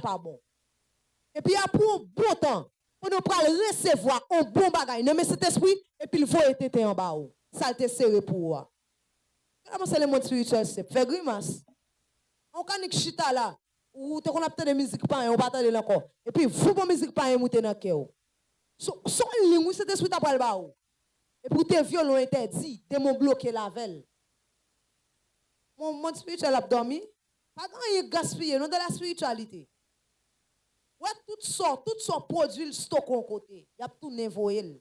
pas bon. Et puis après un bon temps, on nous pral recevoir un bon bagage dans cet esprit et puis il faut être en bas. Ça te serré pour moi. Comment c'est le monde spirituel, c'est faire grimace. On canique chita là, ou te qu'on a peut-être de musique pas, on va attendre encore. Et puis vous bon musique pas monter dans cœur. Son ligne, cet esprit t'a pral ba ou. Et pour tes violons interdits, démon bloqué la velle. Mon monde spirituel a dormi, pas grand gaspiller non de la spiritualité. Ouais, tout ça produit le stock en côté. Il y a tout névoyé.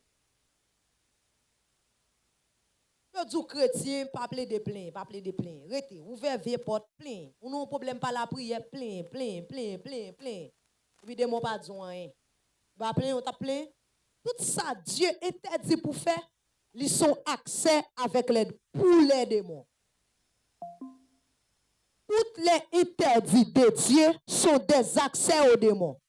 Le du chrétien, pas plein de plein, pas plein de plein. Rete, ouvert vieux porte plein. On n'a un problème pas la prière plein. Et puis des mots pas dit rien. Va plein, on t'a plein. Tout ça, Dieu interdit pour faire. Ils sont accès avec pour les démons. Toutes les interdits de Dieu sont des accès aux démons.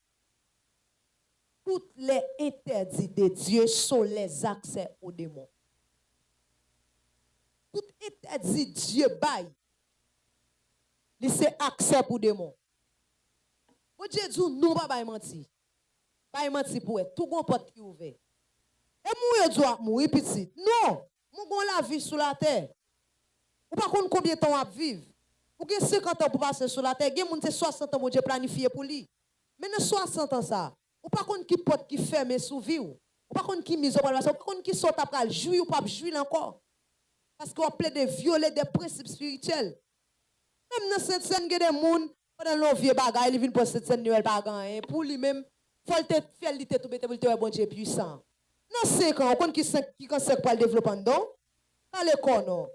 Toutes les interdits de Dieu sont les accès aux démons. Tout interdit Dieu bail, c'est accès pour démons. Bon Dieu dit nous pas mentir. Pas mentir pour être tout bon porte qui ouvert. Et moi dois mourir petit. Non, mon gon la vie sur la terre. Ou pas connait combien de temps à vivre. Ou gen 50 ans pour passer sur la terre, gen moun 60 ans mon Dieu planifié pour lui. Mais dans 60 ans ça, ou pas connait qui porte qui ferme sous vie ou pas connait qui mise au pas connait qui saute après jouir ou pas jouir encore. Parce qu'on plaît de violer des principes spirituels. Même dans cette scène, il y a des gens pendant l'on vieux bagaille, ils viennent pour cette scène nouvelle bagaille. Pour lui-même, il faut te faire l'ité tout bête pour le bon Dieu puissant. Dans 5 ans, on connaît qui conseille pour le développement dans l'école, non.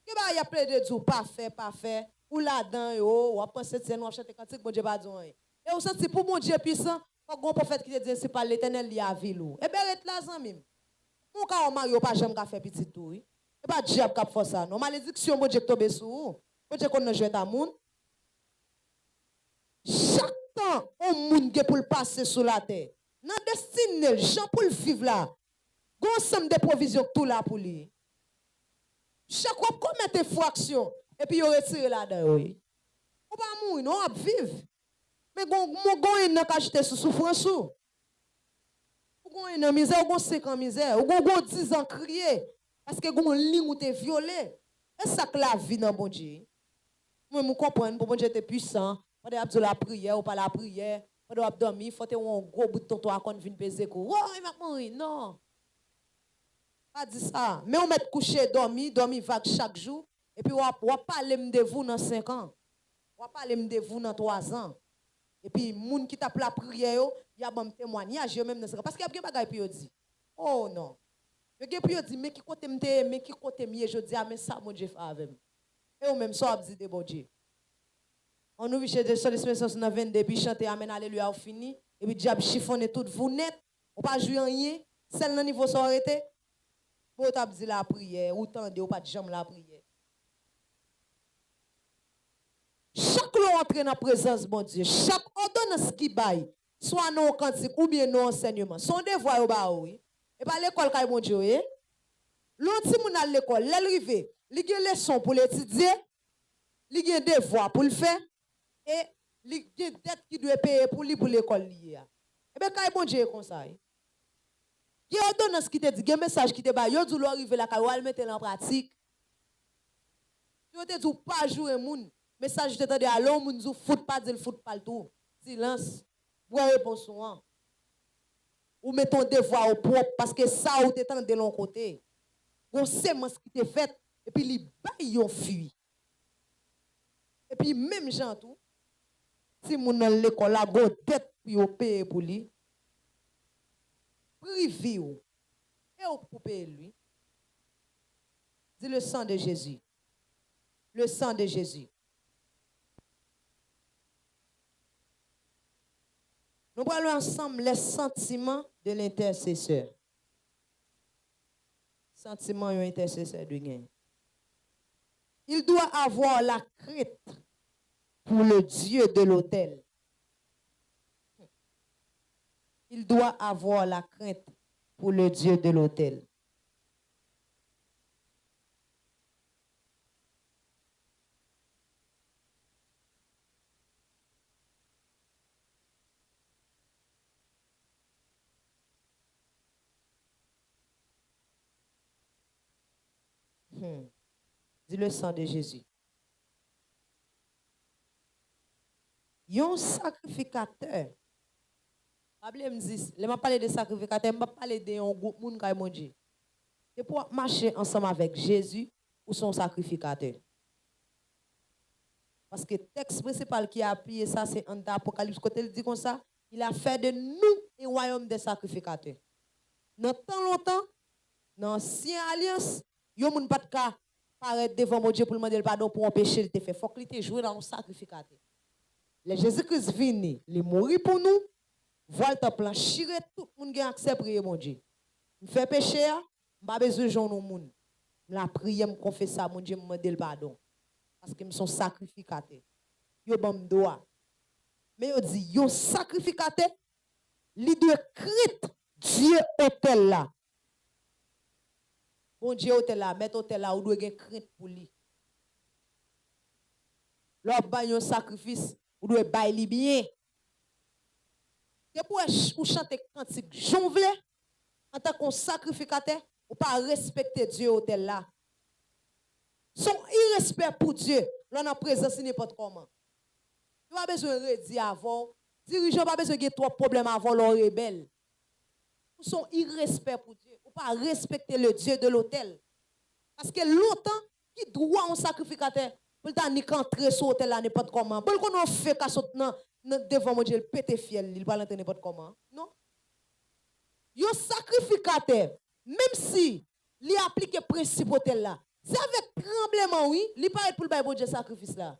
Il y a plein de jours parfait. Ou là-dedans, ou après cette scène, on chante cantique, bon Dieu pas dire. Et on sent pour bon Dieu puissant, quand un prophète qui te dit c'est pas l'Éternel qui a vu l'eau. Et bien, reste là, ça même. Mon cas, on marie, pas jamais faire petit tout. Et pas diable qui fait ça. Non, malédiction, bon Dieu tombe sur vous. Bon Dieu qu'on joué à moun. Chaque temps, on moun qui pour le passer sur la terre. Dans destiné, Jean pour le vivre là. Gon somme de provisions tout là pour lui. Chaque fois qu'on met infraction et puis on retire là-dedans. On pas mourir, non, on vivre. Mais gon n'a qu'à jeter sous souffrance. Ou gon en misère, ou gon 5 ans misère, ou gon 10 ans crier parce que gon ligne ou te violé. Et ça que la vie dans bon Dieu. Moi me comprendre pour bon Dieu était puissant, pendant abdou la prière ou pas la prière, pendant dormir, faut te un gros bout de tonton à kon vinn peser ko. Oh, il m'a mourir. Non. Pas dit ça. Mais on met coucher dormir vague chaque jour et puis on parler de vous dans 5 ans. On parler de vous dans 3 ans. Et puis, moun qui tape la prière, il y a un témoignage, même dans ce cas. Parce qu'il y a des bagages qui dit, oh non. Il y a des dit, mais qui côté m'te, mais qui côté mieux, je dis, ah, mais ça, mon Dieu, fait avec moi. Et ou même ça, dit de bon Dieu. On nous vit de sur l'esprit 22, puis chanter Amen, Alléluia, au fini. Et puis, diable chiffonne tout, vous net. On pas jouer rien. Celle dans niveau sans arrêter. Pour t'as dit la prière, ou tendez, ou pas de jambe la prière. Chaque lot entre dans la présence, mon Dieu, chaque ordonnance qui baille, soit non cantique ou bien non enseignement, son devoir au bas, oui. Et pas l'école, quand mon Dieu, oui. L'autre, si mon à l'école, l'arrivée, il y a des leçons pour l'étudier, il y a des devoirs pour le faire, et il y a des dettes qui doivent payer pour l'école. Et bien, quand mon Dieu est comme ça, il y a ordonnance qui te dit, il y a un message qui te dit, il y a arriver là, quand il mettre en pratique. Il te dit, pas jouer moun. Message te tande allons moun zou foot pas dire foot pas tout. Silence. Bois réponse ou met ton devoir au propre parce que ça ou te tande de l'autre côté. On sait ce qui te fait et puis li bay yon fuit. Et puis même gens tout si moun dans l'école la go tête pour payer pour lui. Privé ou et ou pour payer lui. Dis le sang de Jésus. Le sang de Jésus. Nous parlons ensemble les sentiments de l'intercesseur. Sentiments de l'intercesseur de gain. Il doit avoir la crainte pour le Dieu de l'autel. Il doit avoir la crainte pour le Dieu de l'autel. Dis le sang de Jésus. Yon sacrificateur. Je me parle de sacrificateur, je me parle de un groupe moun kay mon Dieu. C'est pour marcher ensemble avec Jésus ou son sacrificateur. Parce que le texte principal qui a appuyé ça, c'est en Apocalypse. Quand il dit comme ça, il a fait de nous un royaume de sacrificateurs. Dans tant longtemps, dans l'ancienne alliance, il n'y a pas de cas paraître devant mon Dieu pour demander le pardon pour empêcher de faire. Il faut qu'il te joue dans un sacrificateur. Le Jésus-Christ vient, il mourit pour nous, voile ta plan, chire tout le monde qui a accès prier mon Dieu. Je fais péché, je n'ai pas besoin de gens au monde. Je la prière, je confesse ça, mon Dieu, je me demande le pardon. Parce que je suis sacrificateur. Yo bam doa. Mais yo dit, yo sacrificateur, li doit crit Dieu hôtel là. Bon Dieu hôtel là, mettre hôtel là, ou doit gen crit pour lui. Lors ba yon sacrifice, ou doit bay li bien. Et pour ou chanter cantique jonvle, en tant que sacrificateur, ou pas respecter Dieu hôtel là. Son irrespect pour Dieu, l'on a présence n'importe comment. Tu n'as pas besoin de redire avant. Dirigeant pas besoin de trop de problèmes avant leur rebelle. Son irrespect pour Dieu. Ou pas respecter le Dieu de l'hôtel. Parce que longtemps, qui doit un sacrificateur, pour ta ni entrer sur l'hôtel là n'importe comment. Pour qu'on a fait qu'à devant mon Dieu, le pété fiel, il va l'entrer n'importe comment. Non? Yo sacrificateur, même si il applique le principe hôtel là, c'est avec tremblement, oui, il paraît pour le bail bon Dieu sacrifice là.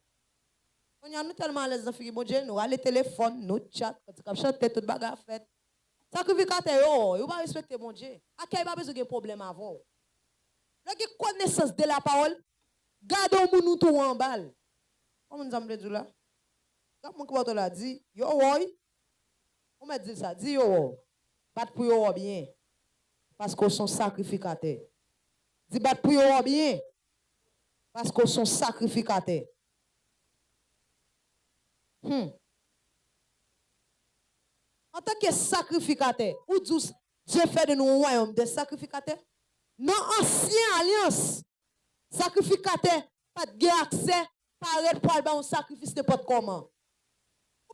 On y a nous tellement à l'aise dans le bon Dieu, nous allons téléphone, nous chat, quand tu chantes toute bagarre fait. Sacrificateur, yo pas respecter mon Dieu. À qui pas besoin de problème avant. Là qui connaissance de la parole, gardons nous tout en balle. Comment nous avons dit là? Quand mon copain l'a dit, yo woy. On m'a dit ça, dit yo. Bat pour yo bien. Parce qu'on sont sacrificateurs. Dis bat pour yo bien. Parce qu'on sont sacrificateurs. En tant que sacrificateur, ou Dieu fait de nous un royaume de sacrificateurs. Dans l'ancienne alliance, sacrificateur, pas de accès, paraître pour aller un sacrifice n'importe comment. Vous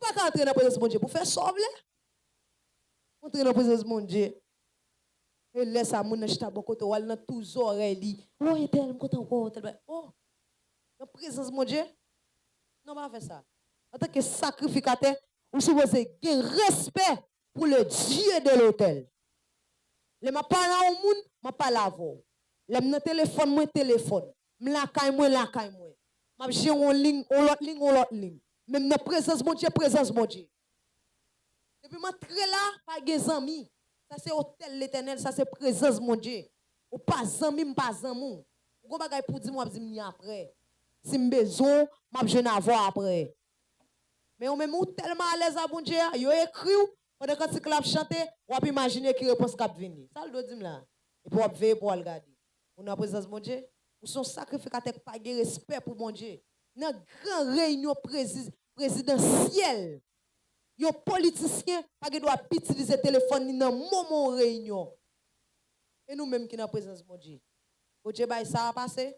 ne pouvez pas entrer dans la présence de mon Dieu pour faire sauver. Entrer dans la présence de mon Dieu. Et laisse à mon acheta bon côté, ou dans tous les oreilles. Oh, il est tellement content. Oh, dans la présence de mon Dieu. Non, pas faire ça. En tant que sacrificateur, vous supposez un respect pour le Dieu de l'autel. Je ne parle pas au monde, je ne parle pas à vous. Je me téléphone, moi téléphone. Je la caille, moi la caille, moi. Je suis en ligne, on l'autre ligne, on l'autre ligne. Même dans la présence de mon Dieu, présence de mon Dieu. Depuis que je suis là, pas des amis. Ça c'est hôtel l'éternel, ça c'est présence de mon Dieu. Ou pas amis, pas amis. Vous avez pour dire, moi, je dis après. Si je besoin, je vais avoir après. Mais on même tellement à l'aise à bon Dieu, yo écrit pendant que tu clap chanter, on peut imaginer qui réponse cap venir. Ça le doit dire là. Et pour veiller pour regarder. On a présence mon Dieu, ou son sacrificateur pas de respect pour mon Dieu. Dans grande réunion présidentielle, yo politicien pas doit utiliser téléphone dans moment réunion. Et nous même qui dans présence mon Dieu. Bon Dieu bah ça va passer.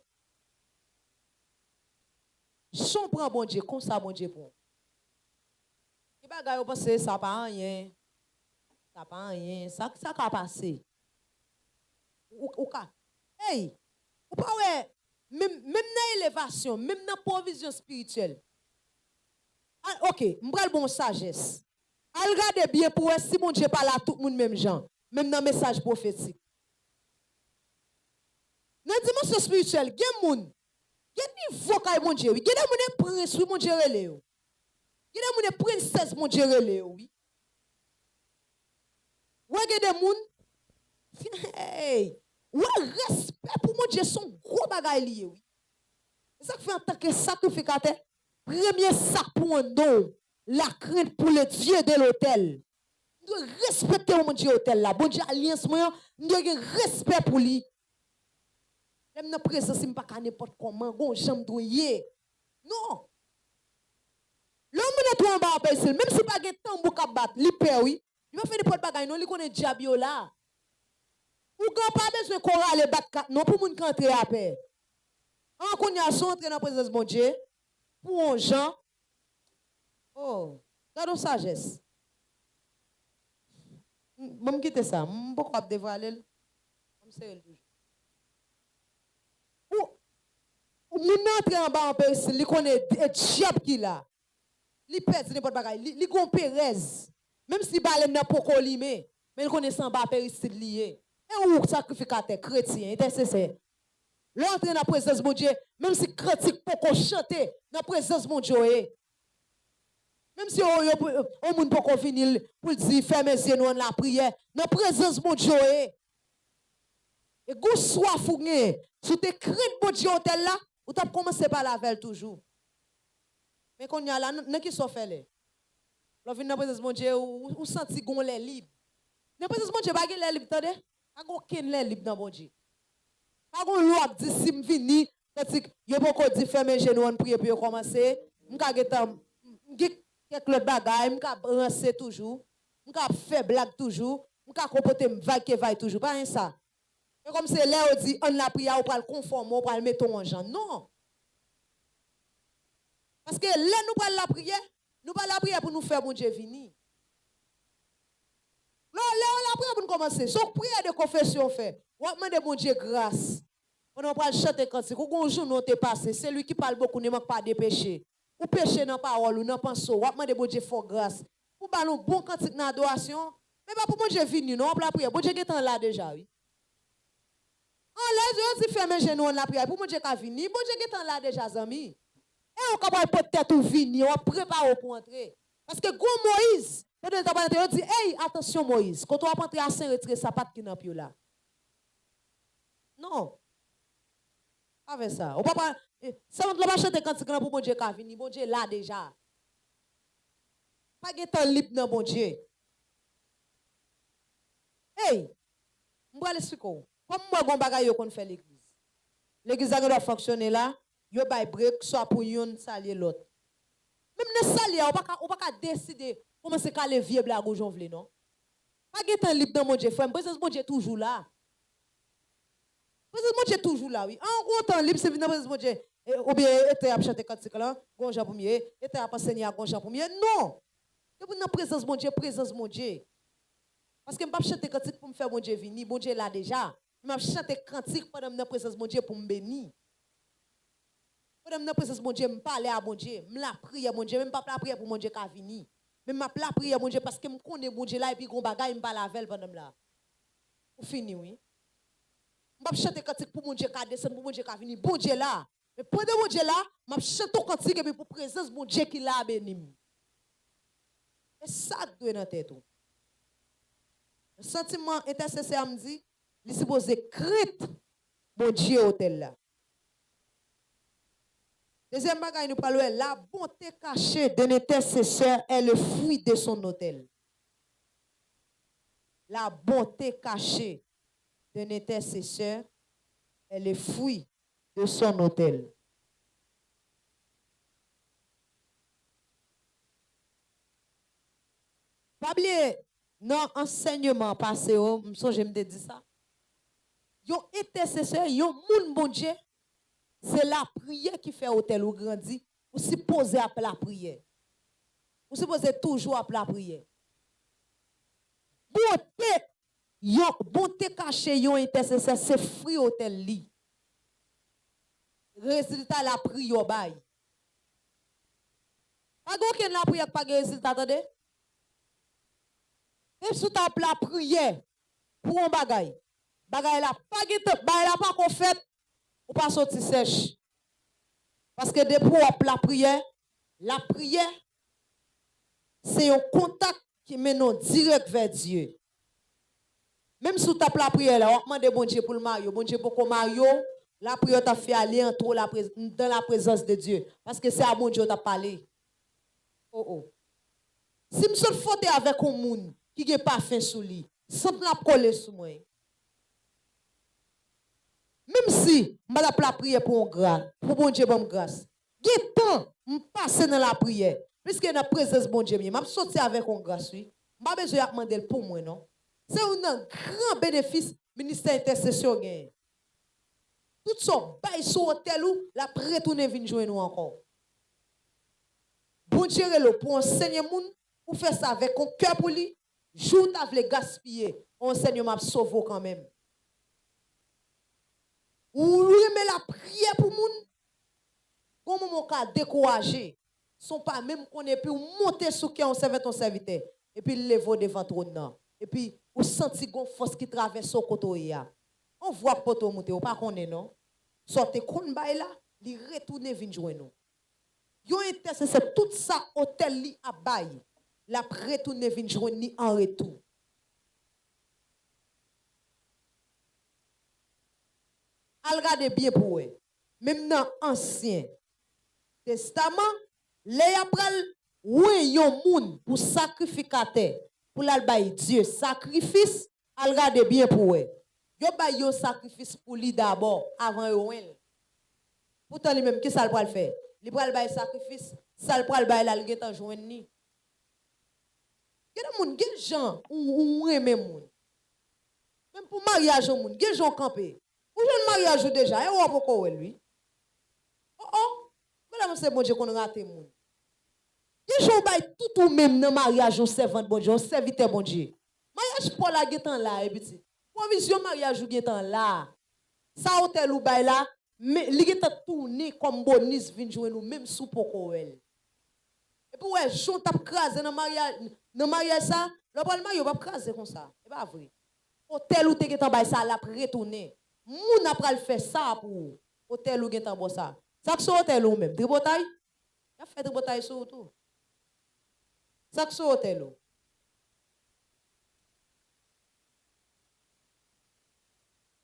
Son prend bon Dieu comme ça bon Dieu pour. Il bagaille au passer ça pas rien. Ça pas rien, ça va passer. Ou ka. Hey, ou pas ouais, même dans l'élévation, même dans la provision spirituelle. Ah, OK, m'bral bon sagesse. Al regarder bien pour si mon Dieu parle à tout le monde même gens, même dans le message prophétique. Dans la dimension spirituelle, il y a des gens qui niveau kay mon Dieu, il y a des gens qui prince mon Dieu relé. Il y a des gens qui princesse mon Dieu relé, oui. Ou il y a des gens hey, ou respect pour mon Dieu son gros bagay lié, oui. C'est ça que fait en tant que sacrificateur, premier sac pour un don, la crainte pour le Dieu de l'hôtel. Nous devons respecter mon Dieu hôtel là. Bon Dieu alliance moi, nous devons respect pour lui. Même dans présence, il ne pas n'importe comment, gon jambe douillé. Non. L'homme est tout en bas même si pas gen tambour ka battre, li père oui. Il va faire des potes bagay non, li connaît diabio là. Ou gan pas besoin qu'on aller battre non pour moun qui entre à paix. En qu'on y a son entré dans la présence de mon Dieu, pour un gens, oh, gardons sagesse. Je vais quitter ça, je ne vais pas dévoiler. Ou moun entre en bas en Pérez, il connaît un diable qui là. Il pèse n'importe quoi, il gon Pérez. Même si balen n'a pas colimé, mais il connaît en bas Pérez lié. Et ou sacrificateur chrétien, intercesseur. L'entre dans la présence de mon Dieu, même si critique pas chanter dans la présence de mon Dieu. Même si on moun pas finir pour dire fermez les yeux dans la prière, dans la présence de mon Dieu. Et go soif ou gen, sous tes craintes mon Dieu hôtel là, ou t'as commencé par la veille toujours. Mais quand y a là, n'a qui sont fait là. Là vinn dans présence mon Dieu ou senti gon les libre. Dans présence mon Dieu pas gen les libre tande? Pas aucun les libre dans mon Dieu. Pas gon loi dit si m vini, tandis yo pas ko di fermer genou on prier pour commencer. M'ka getan quelques autres bagages, m'ka brancer toujours, m'ka faire blague toujours, m'ka comporter m'vaille toujours, pas ça. Et comme c'est là on dit on la prière ou pas le conformer, ou pas le mettre en gens. Non. Parce que là nous pas la prière, nous pas la prière pour nous faire mon Dieu venir. Là on la prière pour nous commencer. Sauf prière de confession fait. On demande mon Dieu grâce. On va pas chanter cantique. Ou un jour nous t'es passé, c'est lui qui parle beaucoup ne manque pas de péché. Ou péché dans parole ou dans pensée, on demande mon Dieu fort grâce. Pour ballon bon cantique dans adoration, mais pas pour mon Dieu venir, non, on la prière. Mon Dieu est là déjà, oui. En là, je dis fermer genou la prière pour mon Dieu qui venir, bon Dieu est là déjà, amis. Et on capable peut-être venir, on prépare pour entrer. Parce que go Moïse, on dit hey, attention Moïse, quand on va entrer à Saint-Retiré, ça pas qui dans pied là. Non. Avec ça, on pas ça on va chanter cantique pour mon Dieu qui venir, bon Dieu là déjà. Pas de temps libre dans mon Dieu. Hey, on va l'expliquer. Comme moi bon bagay yo kon fait l'église. L'église doit fonctionner là, yo bay break soit pour yon salier l'autre. Même ne salier on pas décider comment c'est caler vieux blague ou jonvle non. Pas de temps libre dans mon Dieu, frère, présence mon Dieu toujours là. Présence mon Dieu toujours là oui. En gros temps libre c'est venir présence mon Dieu. Ou bien était à chanter cantique là, gonja pour mieux, était à enseigner à gonja pour mieux. Non. C'est pour dans présence mon Dieu. Parce que je ne pas chanter cantique pour me faire mon Dieu venir, mon Dieu là déjà. Je chante cantique pendant la présence de mon Dieu pour me bénir. Pendant la présence de mon Dieu, je parle à mon Dieu. Je la prie à mon Dieu. Je ne pas la prière pour mon Dieu qui a venu. Mais je la prie à mon Dieu parce que je connais mon Dieu là et puis je ne parle avec pendant là. Pour finir, oui. Je chante cantique pour mon Dieu qui a descendu, pour mon Dieu qui a venu. Bon Dieu là. Mais pendant mon Dieu là, je chante cantique et puis pour la présence de mon Dieu qui l'a béni. Et ça doit dans la tête. Le sentiment intercesseur me dit. Il suppose crainte mon Dieu hôtel là. Deuxième bagage nous parlons la bonté cachée d'un intercesseur est le fruit de son hôtel. La bonté cachée d'un intercesseur est le fruit de son hôtel. Pas oublier non enseignement passé, je me dis ça. Yon intercesseur, yon moun bon Dieu, c'est la prière qui fait hôtel ou grandi, ou supposé appeler la prière. Ou supposé toujours appeler la prière. Bonté cachée, yon intercesseur, c'est fruit hôtel li. Résultat la prière bay. Pas aucun la prière pas de résultat, attendez. Même si tu appelles la prière pour un bagay. Bagay la pas gite, bagay la pas qu'on fait ou pas sorti sèche. Parce que depuis la prière c'est un contact qui mène direct vers Dieu. Même si tu tapes la prière là, on demande bon Dieu pour le Mario, bon Dieu pour le Mario, la prière t'a fait aller dans la présence de Dieu parce que c'est à bon Dieu t'a parlé. Oh. Si me suis faute avec un monde qui n'est pas fin sous lui, sans la coller sous moi. Même si je vais la prière pour grâce, pour bon Dieu bonne grâce. Il y a temps je passe dans la prière. Puisque dans la présence de bon Dieu, je vais sortir avec une grâce. Je n'ai pas besoin de demander pour moi, non? C'est un grand bénéfice ministère intercession. tout ça, bail sur hôtel ou, la retourner venir jouer nous encore. Bon Dieu, pour enseigner moun, pour faire ça avec un cœur pour lui, joue ta vle gaspiller, enseignement sauve quand même. Ou remet la prière pour moun, comment mon cas découragé, sont pas même qu'on est puis monter sur qui on servait ton serviteur, et puis lever devant ton. Et puis, ou senti gon force qui traverse au côté. On voit poto monter, ou pas connaît non? Sortez kon bay là, li retourne vinn joindre nous. Yo intercesseur tout ça hôtel li a bay, la retourne vinn joindre ni en retour. Al regarde bien pour eux. Même dans l'Ancien Testament, les apral ouais yon moun pour sacrificateur, pour l'albaï Dieu sacrifice, al regarde bien pour eux. Yo bay yo sacrifice pour lui d'abord avant yo. Pourtant lui même qui ça le pral faire? Li pral bay sacrifice, ça le pral bay la li gen joindre ni. Gen moun gen gens ou même moun. Même pour mariage moun, gen gens campé. Ou jeune mariage déjà, et ou pourquoi lui? Oh, madame c'est bon Dieu qu'on rate moun. Gen gens bay tout ou même dans mariage on servante bon Dieu, on serviteur bon Dieu. Mariage pour la getan là et petit. Provision mariage ou getan là. Ça hôtel ou bay là, mais li getan tourner comme bonus vinn jouer nous même sous pourquoi elle. Et puis ouais, jon t'a craser dans mariage ça, le pas le mariage pas craser comme ça. C'est pas vrai. Hôtel ou te getan bay ça la retourner. Moun a pral faire ça pour hôtel ou getan bo ça. Ça que hôtel ou même, tribotaille. Y a fait tribotaille sur tout. Ça que hôtel ou.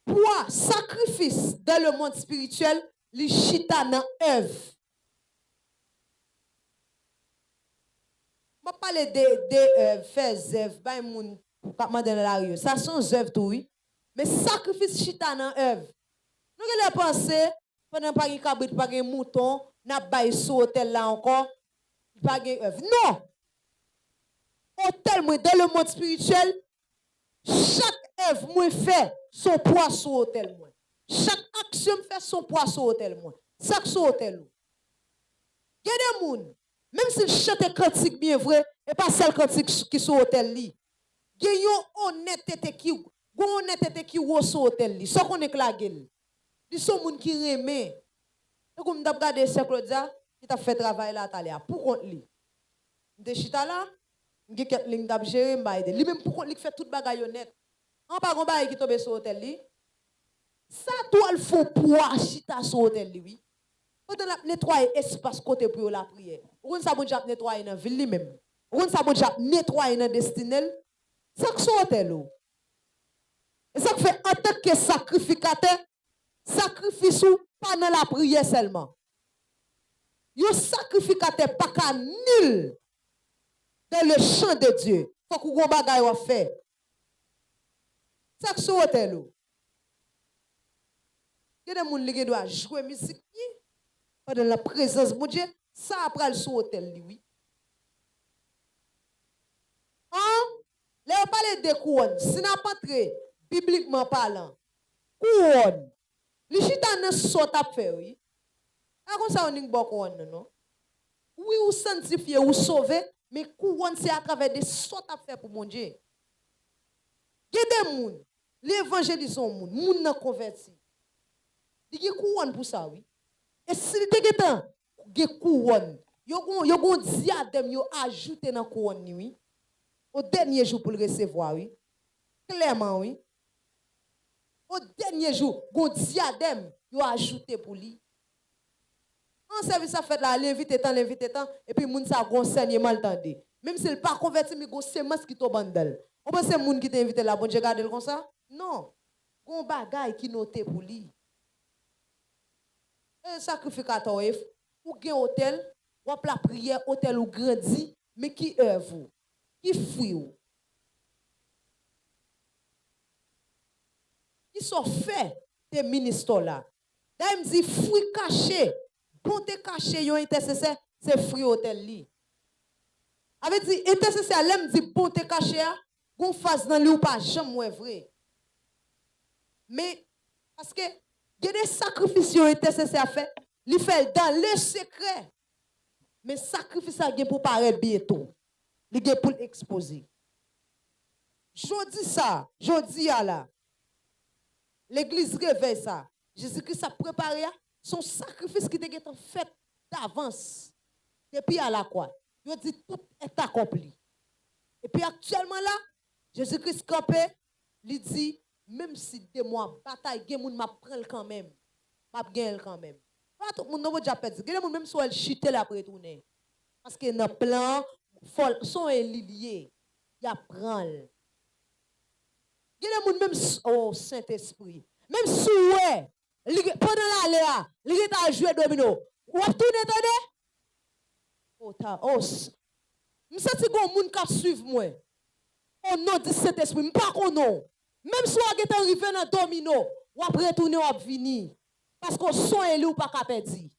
Pour sacrifice dans le monde spirituel, li chita nan œuvre. Je vais parler de faire œuvre, ba moun kapman dans la rue. Ça sont œuvres tout oui. Mais sacrifice chita nan œuvre. Nous allons penser pendant pas un cabrit, pas un mouton, n'a pas sur hôtel là encore, pas un œuvre. Non. Hôtel moi dans le monde spirituel, chaque œuvre moi fait son poids sur hôtel moi. Chaque action fait son poids sur hôtel moi. Ça sur hôtel. Il y a des moun, même s'il chante cantique bien vrai, et pas celle cantique qui sur hôtel li. Il y a une honnêteté qui ou sur hôtel li. Ça qu'on est la gueule. Ils sont moun qui remet. Et comme d'ab gade Sœur Claudia, qui t'a fait travail là talia pour compte li. De chita là, m'gé ket ligne d'ab gérer m'baide. Li même pour compte li fait toute bagaille honnête. En pas gon bail qui tombe sur hôtel li. Ça toi le faut poids chita sur hôtel li oui. Quand on a nettoyer espace côté pour la prière. On ça bon Dieu nettoyer dans ville li même. On ça bon Dieu nettoyer dans destinel. Ça que sur hôtel ou. Et ça fait en tant que sacrificateur, sacrifice ou pas dans la prière seulement. Yo sacrificateur pas qu'à nul dans le champ de Dieu. Faut qu'on bagaille ou faire. Ça que sur hôtel ou. Il y a des gens qui doivent jouer musique pendant la présence de Dieu. Ça après le sur hôtel oui. Hein? Là on parle de couronne. Si n'a pas très bibliquement parlant. Couronne. Les chita ne sont à faire oui. Comme ça on n'y bon couronne non. Oui ou sanctifier ou sauver, mais couronne c'est à travers des sortes à faire pour mon Dieu. Il y a des gens, l'évangélisation moun nan converti. Il y a couronne pour ça oui. Et si il y a des couronne, yo gon diadème yo ajouté dans couronne oui. Au dernier jour pour le recevoir oui. Clairement oui. Au dernier jour, gon diadème yo ajouté pour lui. En service à fait là, l'invite tant, et puis moun sa gon saignement l'tande. Même s'il pas converti, mais gon semence qui to bandel. On pense c'est moun qui t'invite là, bon Dieu garde comme ça? Non. Gon bagay qui noté pour lui. Un sacrificateur ou gen hôtel, ou la prière, hôtel ou grandi, mais qui œuvre, qui fuit. Qui sont faits des ministres là. Là, il me dit, fruit caché, bonté caché, yon intercesseur, c'est fruit hôtel li. Avec dit, intercesseur, là, me dit, bonté caché, gon face dans lui ou pas, jamais vrai. Mais, parce que, Il y a des sacrifices qui ont été nécessaires à faire. Il fait dans le secret. Mais sacrifice a pour paraître bientôt. Il est pour l'exposer. Je dis ça, je dis à là. L'église réveille ça. Jésus-Christ a préparé son sacrifice qui était fait d'avance. Depuis à la croix. Il dit tout est accompli. Et puis actuellement là, Jésus-Christ campé, il dit, même si des mois, bataille, il y a des gens qui prennent quand même. M'a gagné quand même. Pas tout le monde n'a déjà perdu. Il y a des gens même si elle chute la retourner. Parce que dans le plan, son lié. Il apprend. Il y a des gens même au Saint-Esprit. Même si ouais, pendant l'aller, il est à jouer domino. Ou à tourner attendez? Oh ta os. Je sens que des gens qui suivent moi. Au nom du Saint-Esprit, je pas qu'on non. Même si on est arrivé dans domino, ou après retourner ou venir. Parce qu'on son élu ou pas capable dire.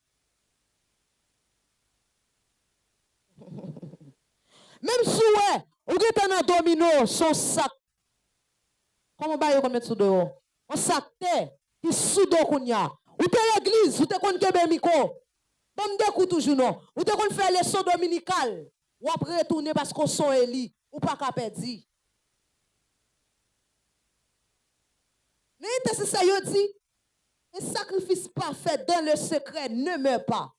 Même si ouais, ou êtes dans domino, son sac. Comment on va mettre sous dehors? On sac qui sous dehors qu'on y a. Ou t'es l'église, ou t'es qu'on kebe miko. Bon de coup toujours non. Ou t'es qu'on fait les sons dominicales. Ou après retourner parce qu'on son élu ou pas capable dire. Mais c'est ça yo dit. Un sacrifice parfait dans le secret ne meurt pas.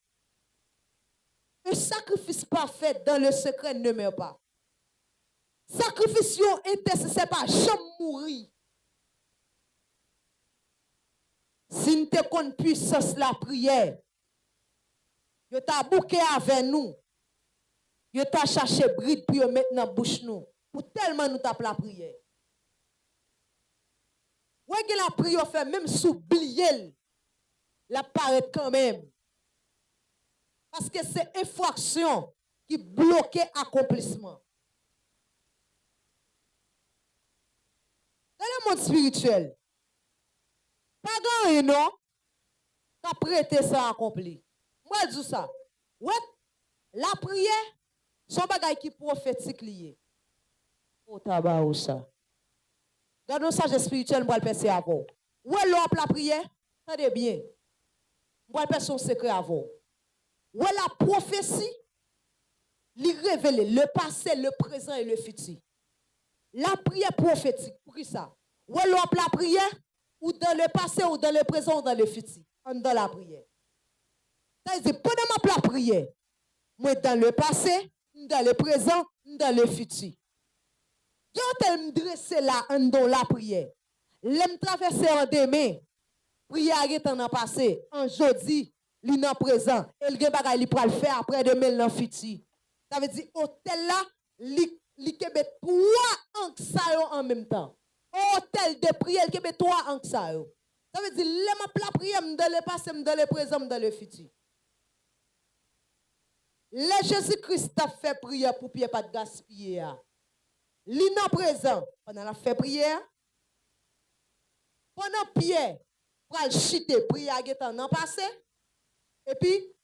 Un sacrifice parfait dans le secret ne meurt pas. Sacrifice intercesseur pas jamais mourir. Si nous te connaissons puissance la prière, yo t'a bouqué avec nous. Yo t'a cherché bride pour mettre dans bouche nous. Pour tellement nous tape la prière. Ouais que la prière fait même s'oublier la paraît quand même. Parce que c'est infraction qui bloque l'accomplissement. Dans le monde spirituel, pas grand non, t'as prêté ça accompli. Moi, je dis ça. Ouais, la prière, son bagage qui prophétique lié. Oh, tabac ou ça. Dans nos sages spirituels, moi, je vais faire avant. Ouais, l'homme la prière, attendez bien. Moi, je vais son secret avant. Ouais, la prophétie, lui révèle le passé, le présent et le futur. La prière prophétique, pour qui ça? Ouais, l'homme la prière, ou dans le passé, ou dans le présent, ou dans le futur. Dans la prière. C'est-à-dire, pendant ma prière, moi, dans le passé, dans le présent, dans le futur. Quand elle me dresse là, dans la prière, elle me traverse en demain, prière est en passé, en jeudi, li nan présent, et le bagay li pral faire après demain dans futur. Ça veut dire hôtel là, li kebe 3 ans en même temps. Hôtel de prière, li kebe 3 ans ça yo. Ça veut dire le m'a la prière dans le passé, dans le présent, dans le futur. Le Jésus-Christ a fait prière pour Pierre pas de gaspiller. Li nan présent, pendant la fait prière, pendant Pierre pral chiter prière est en passé. Et puis,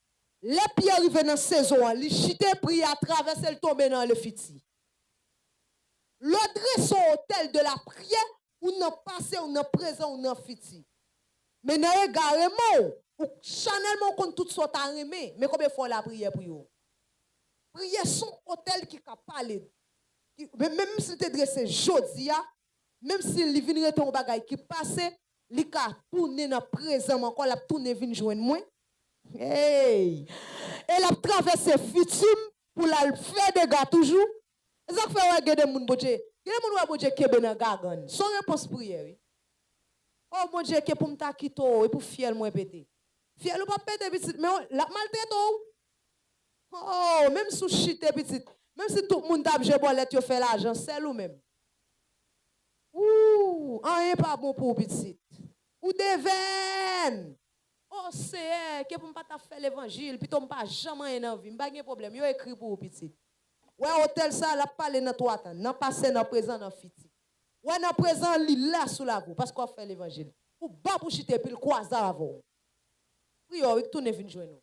les pierres arrivent dans la saison, les chiter, prier à travers, le tomber dans le futur. L'autre son hôtel de la prière, ou non passé, ou non présent, ou non futur. Mais non également, ou chanellement contre tout soit arrêté, mais combien de fois la prière pour vous? Prière son hôtel qui a parlé. Même si tu es dressé jodi, même si il vient ton bagage qui passe, il a tourné dans le présent, encore la tourné vient joindre moi. Hey! Elle a traversé futur pour la faire des gars toujours. Ça fait ouais des moun bodje. Des moun wa bodje kebe nan gagan. Son réponse prière oui. Oh mon Dieu, que pour m'ta kito et pour fiel moi pété. Fiel ou pas pété petit mais la maltraite oh, même sous chite petit. Même si tout le monde t'a j'ai bolette yo fait l'argent, c'est ou même. Ouh, rien pas bon pour petit. Ou des veines. Oh, c'est que pour ne pas faire l'évangile, puis tu ne pas jamais en vie, pas de problème, yo écrit pour petit. Ouais, hôtel ça, la parler dans toi, dans passé, dans présent, dans futur. Ouais, dans présent, li là sous la vous, parce qu'on fait l'évangile. Ou bas pour chiter, puis le croiser avant. Oui, oui, tout ne vient jouer nous.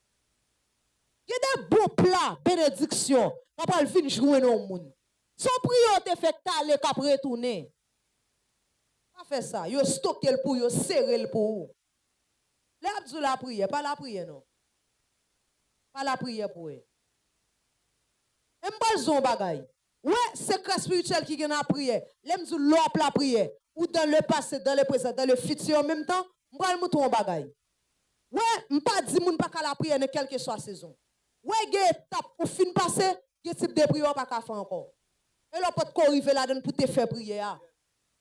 Il y a des bons plats, bénédictions, on va venir jouer dans le monde. Son prière te fait aller qu'à retourner. Pas faire ça, yo stocké pour yo serré pour vous. L'abdou la prière, pas la prière non. Pas la prière pour eux. Et m'pas zon bagay. Ouais, secret spirituel qui gagne la prière. L'aime zou l'op la prière. Ou dans le passé, dans le présent, dans le futur en même temps, m'pas mouton bagay. Ouais, m'pas di moun pas la prière dans quelle que soit saison. Ouais, gen étape pour fin passer, gen type de prière pas ka faire encore. Et là peut corriver là pour te faire prière.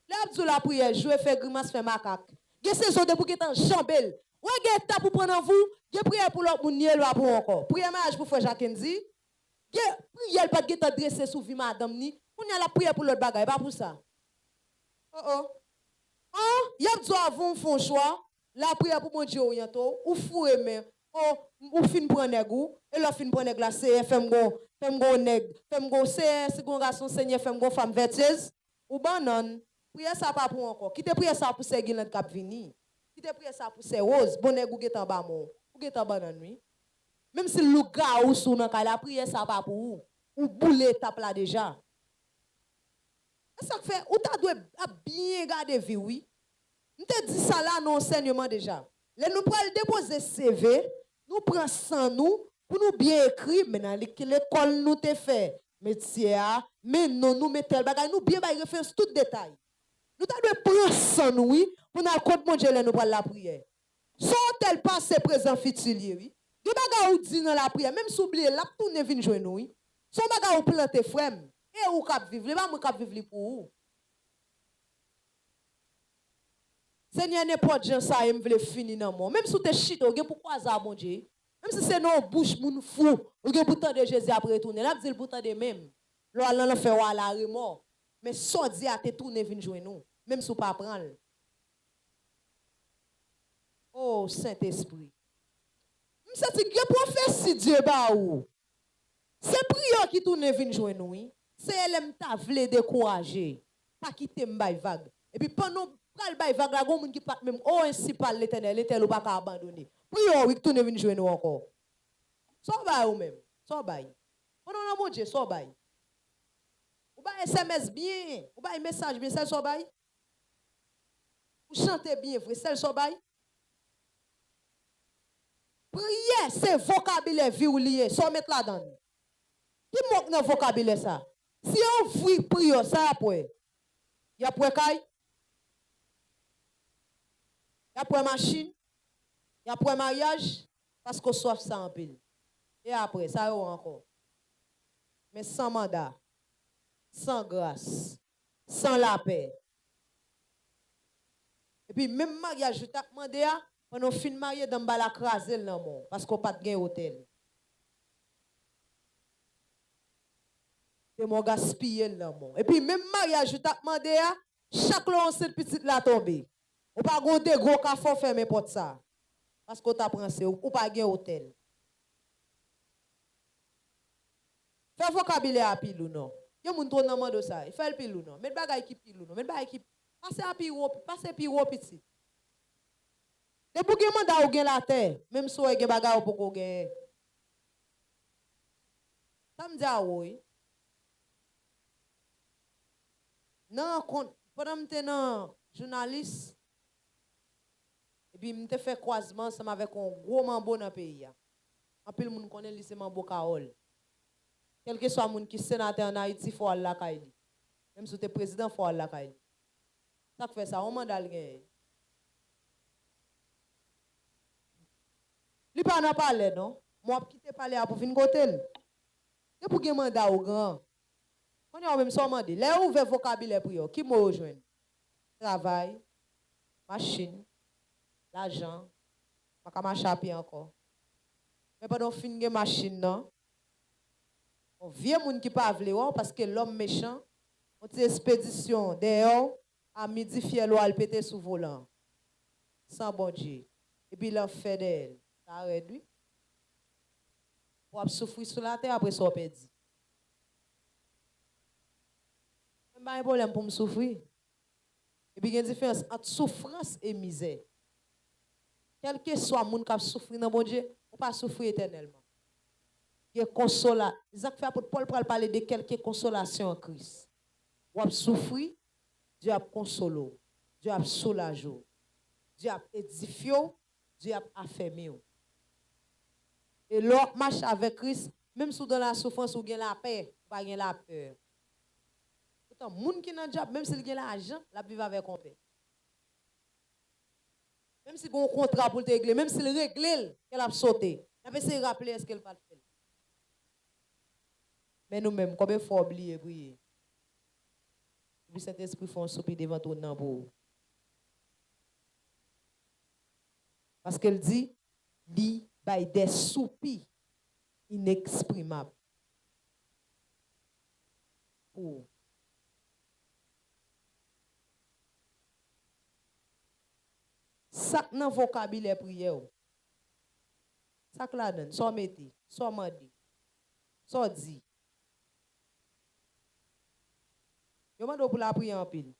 L'abdou la prière, jouer faire grimace faire macaque. Gen saison de pour qui tan jambel. Ouais, gen étape pour prendre vous, gen prière pour l'autre moun niel pour encore. Prière mariage pour frère Jacques Ndi. Prière pas de t'adresser sous vie madame ni. On y a la prière pour l'autre bagaille, pas pour ça. Oh. Y a besoin avant font choix, la prière pour mon Dieu oriento, ou fou aimer. Oh, ou fin prendre goût et la fin prendre la CFM go nèg, femme go CS go garçon seigneur femme go femme vertueuse ou banan. Prière ça pas pour encore. Qui te prière ça pour ces guilant cap vini. Qui te prière ça pour ces roses, bon nèg ou getan ba mon. Ou getan banan oui. Même si le gars ou sous dans la prière ça pas pour ou boule étape là déjà. Ça fait ou ta doit bien garder vie oui. On te dit ça là dans enseignement déjà. Là nous pral déposer CV, nous prend sans nous pour nous bien écrire maintenant l'école nous te fait métier mais non nous met tel bagage nous bien ba référence tout détail. Nous ta doit prendre sans nous oui pour nous compte mon Dieu là nous pral la prière. Son tel passé présent futur oui. Des bagages ou dit dans la prière, même s'oublier, là, tout ne vient jouer nous. Son bagage ou planter frère. Et ou cap vivre, les pas moi cap vivre pour vous. Seigneur, n'importe gens ça, il me veut finir dans moi. Même si tu es chite, ou gen pourquoi ça, mon Dieu. Même si c'est non bouche, moun fou, ou gen pourtant de Jésus après retourner. Là, dit pourtant de même. Là, là, fait wa la remords. Mais sans dire à te tourner vient jouer nous. Même si pas prendre. Oh, Saint-Esprit. Ça dit que prophétie Dieu ba ou. C'est prière qui tourne vinn joindre nous. C'est elle t'a vle décourager, pas quitter m'bay vague. Et puis pendant pral bay vague la gon moun qui pas même oh ainsi par l'Éternel, l'Éternel pas ka abandonner. Prière oui tourne vinn joindre nous encore. So bay ou même, so bay. Pendant mon Dieu, so bay. Ou bay SMS bien, ou bay message bien, c'est so bay. Ou chanter bien vrai, c'est so bay. Prière, c'est vocabulaire vie ou lié, sans mettre là-dedans. Qui manque dans le vocabulaire ça? Si on vit prière, ça après. Il y a pour caille, il y a pour machine, il y a pour mariage, parce qu'on soif ça en pile. Et après, ça y est encore. Mais sans mandat, sans grâce, sans la paix. Et puis, même mariage, je t'ai demandé à. Quand on finit marié dans la crasé le nom parce qu'on pas de hôtel. Et mon gaspillé le nom. Et puis même mariage je t'ai demandé à chaque long cette petite la tomber. On pas gonter gros café fermer porte ça. Parce qu'on t'a pensé ou pas de hôtel. Fais vocabulaire à pile ou non. Yo moun ton nan de ça, il fait le pile ou non. Mais bagay qui pile ou non, mais bagay qui passer à pire, passer pire petit. Les pour que mandat ou gen la terre, même si ou gen bagay ou pour gen. Ça me dit ah oui. Non, pendant que j'étais journaliste, et puis je fait croisement ensemble avec un gros mambo dans le pays. En plus, le monde connaît le mambo Kaol. Quel que soit le monde qui est sénateur en Haïti, il faut aller la Kaili. Même si tu es président, il faut aller la Kaili. Ça fait ça, on mandat le gagne. Li pa nan parler non moi quitter parler pour venir côté et pour gen mandat au grand on est même sans mandé les ouvert vocabulaire pour yo qui mo rejoindre travail machine l'argent pas marcher à pied encore mais pendant fin gen machine non on vieux moun qui pas vle parce que l'homme méchant on ti expédition dehors à midi fiel ou al péter sous volant sans bon Dieu et puis l'en fait d'elle ça réduit. Pour souffrir sur la terre après ça perdu. Même pas un problème pour me souffrir. Et puis il y a une différence entre souffrance et misère. Quel que soit le monde qui souffre dans mon Dieu, on ne peut pas souffrir éternellement. Il y a consolation. Isaac fait pour Paul pour parler de quelques consolations en Christ. On souffrir, Dieu a consolé, Dieu a soulagé, Dieu a édifié, Dieu a affermi. Et l'autre marche avec Christ, même si dans la souffrance ou la paix, pas la peur. Pourtant, moun qui dans le job, même s'il a l'argent, la vivre avec un paix. Même si on a un contrat pour te régler, même s'il règle, qu'elle a sauté. Elle peut se rappeler est-ce qu'elle va le faire. Mais nous-mêmes, combien de fois oublier prier? Puis cet esprit fait un soupir devant ton nom pour. Parce qu'elle dit, dit, by des soupirs inexprimables. Pour. Ça dans vocabulaire prière. Ça que la donne, soit mettez, soit mandi, soit dit. Yo mando pour la prière en pile.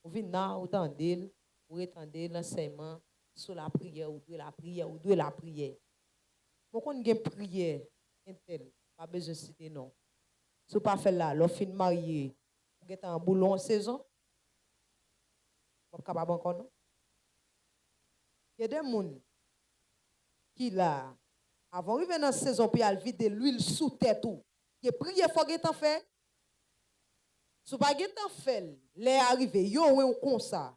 Vous venez là, vous tendez, vous étendez l'enseignement sur la prière, ou de la prière, ou de la prière. Pourquoi on a une prière intel, pas besoin de citer non. Si vous pas faire là, l'on fin marié, vous êtes en boulot en saison, vous pas capable encore non. Il y a des gens qui là, avant d'arriver dans la saison, puis ils vident l'huile sous tête tout. Qui prière faut que tu fait. Si pas que tu fait, les arrivé, yo ou comme ça.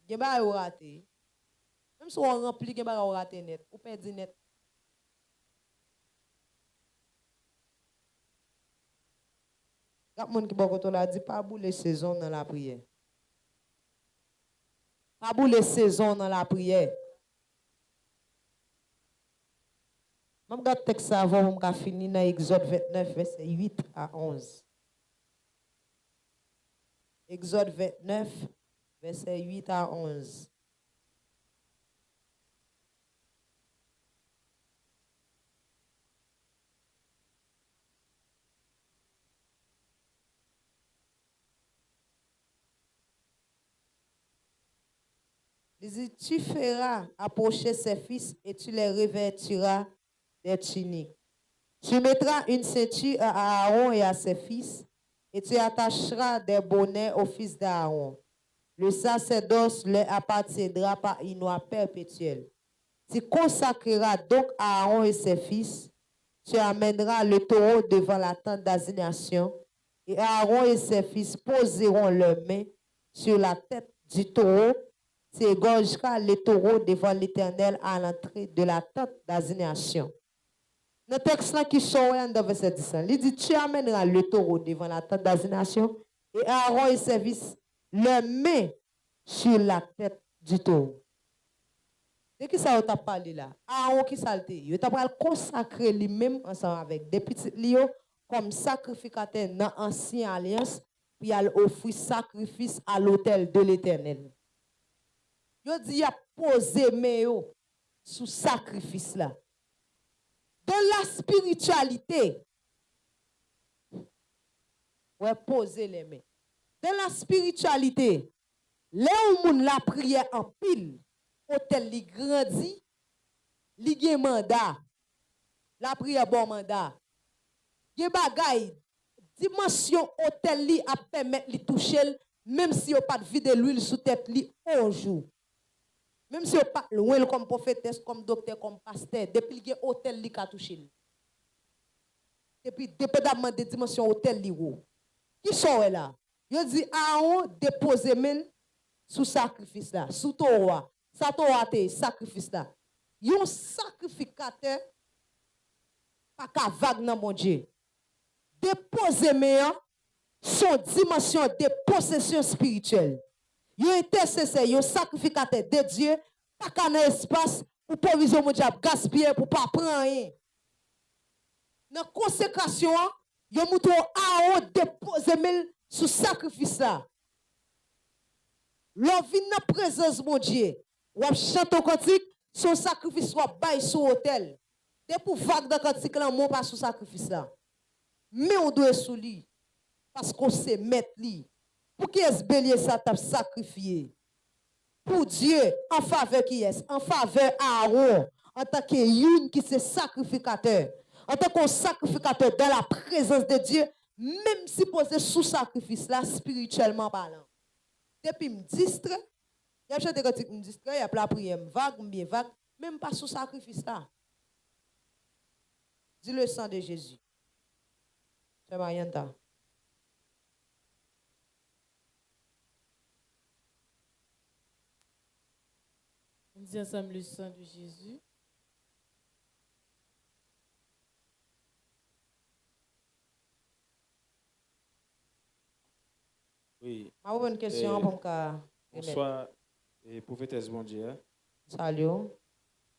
Gen ba yo raté. Même si on remplit gen ba yo raté net, ou perdu net. Gap moun ki bon la dit pas boule saison dans la prière. Pas boule saison dans la prière. Je vais regarder texte avant que je finisse dans Exode 29, verset 8 à 11. Exode 29, verset 8 à 11. Il dit, tu feras approcher ses fils et tu les revêtiras des tuniques. Tu mettras une ceinture à Aaron et à ses fils, et tu attacheras des bonnets aux fils d'Aaron. Le sacerdoce leur appartiendra par une loi perpétuelle. Tu consacreras donc Aaron et ses fils. Tu amèneras le taureau devant la tente d'assignation, et Aaron et ses fils poseront leurs mains sur la tête du taureau. Tu égorgeras le taureau devant l'Éternel à l'entrée de la tente d'assignation. Dans le texte qui sort dans verset 10, il dit, tu amèneras le taureau devant la tente d'assignation et Aaron et ses fils leurs mains sur la tête du taureau. De qui ça t'a parlé là? Aaron qui salte, il t'a consacrer lui-même ensemble avec des petits lions comme sacrificateur dans l'ancienne alliance, puis il offrir sacrifice à l'autel de l'Éternel. Il dit, il a posé mes sous sacrifice là. Dans la spiritualité, ouais, poser les mains. Dans la spiritualité, là où moun la prière en pile, hôtel li grandi, li gen mandat, la prière bon mandat. Gen bagay, dimension hôtel li a permettre li toucher, même si yo pas de vide l'huile sous tête li un jour. Même si vous pas loin comme prophétesse, comme docteur, comme pasteur, depuis que hôtel li ka touché. Depuis dépendamment des dimensions hôtel li wo. Qui sont là? Yo dit Aaron déposer men sous sacrifice là, sous Torah. Ça Torah te sacrifice là. Yon sacrificateur pas ka vague dans mon Dieu. Déposer men son dimension de possession spirituelle. Yon intercesseur, yon sacrificateur de Dieu, pas qu'un espace pour provision mondiale gaspiller pour pas prendre rien. Dans consécration, yon mouton Aaron dépose mel sous sacrifice là. L'on vient dans présence mon Dieu, ou chante au cantique, son sacrifice soit bail sur hôtel. De pour vague dans cantique là, mon pas sous sacrifice là. Mais on doit sous lui parce qu'on sait mettre lui. Pour qui est-ce bélier ça t'a sacrifié? Pour Dieu, en faveur qui est? En faveur Aaron, en tant que une qui c'est sacrificateur. En tant que sacrificateur dans la présence de Dieu, même si posé sous sacrifice là, spirituellement parlant. Depuis me distrait, Il y a chante cantique me distrait, il y a la prière vague, bien vague, même pas sous sacrifice là. Dis le sang de Jésus. C'est Marianta. On dit ensemble le sang de Jésus. Oui. Ma bonne question pour me. Bonsoir, prophétesse bon Dieu. Salut.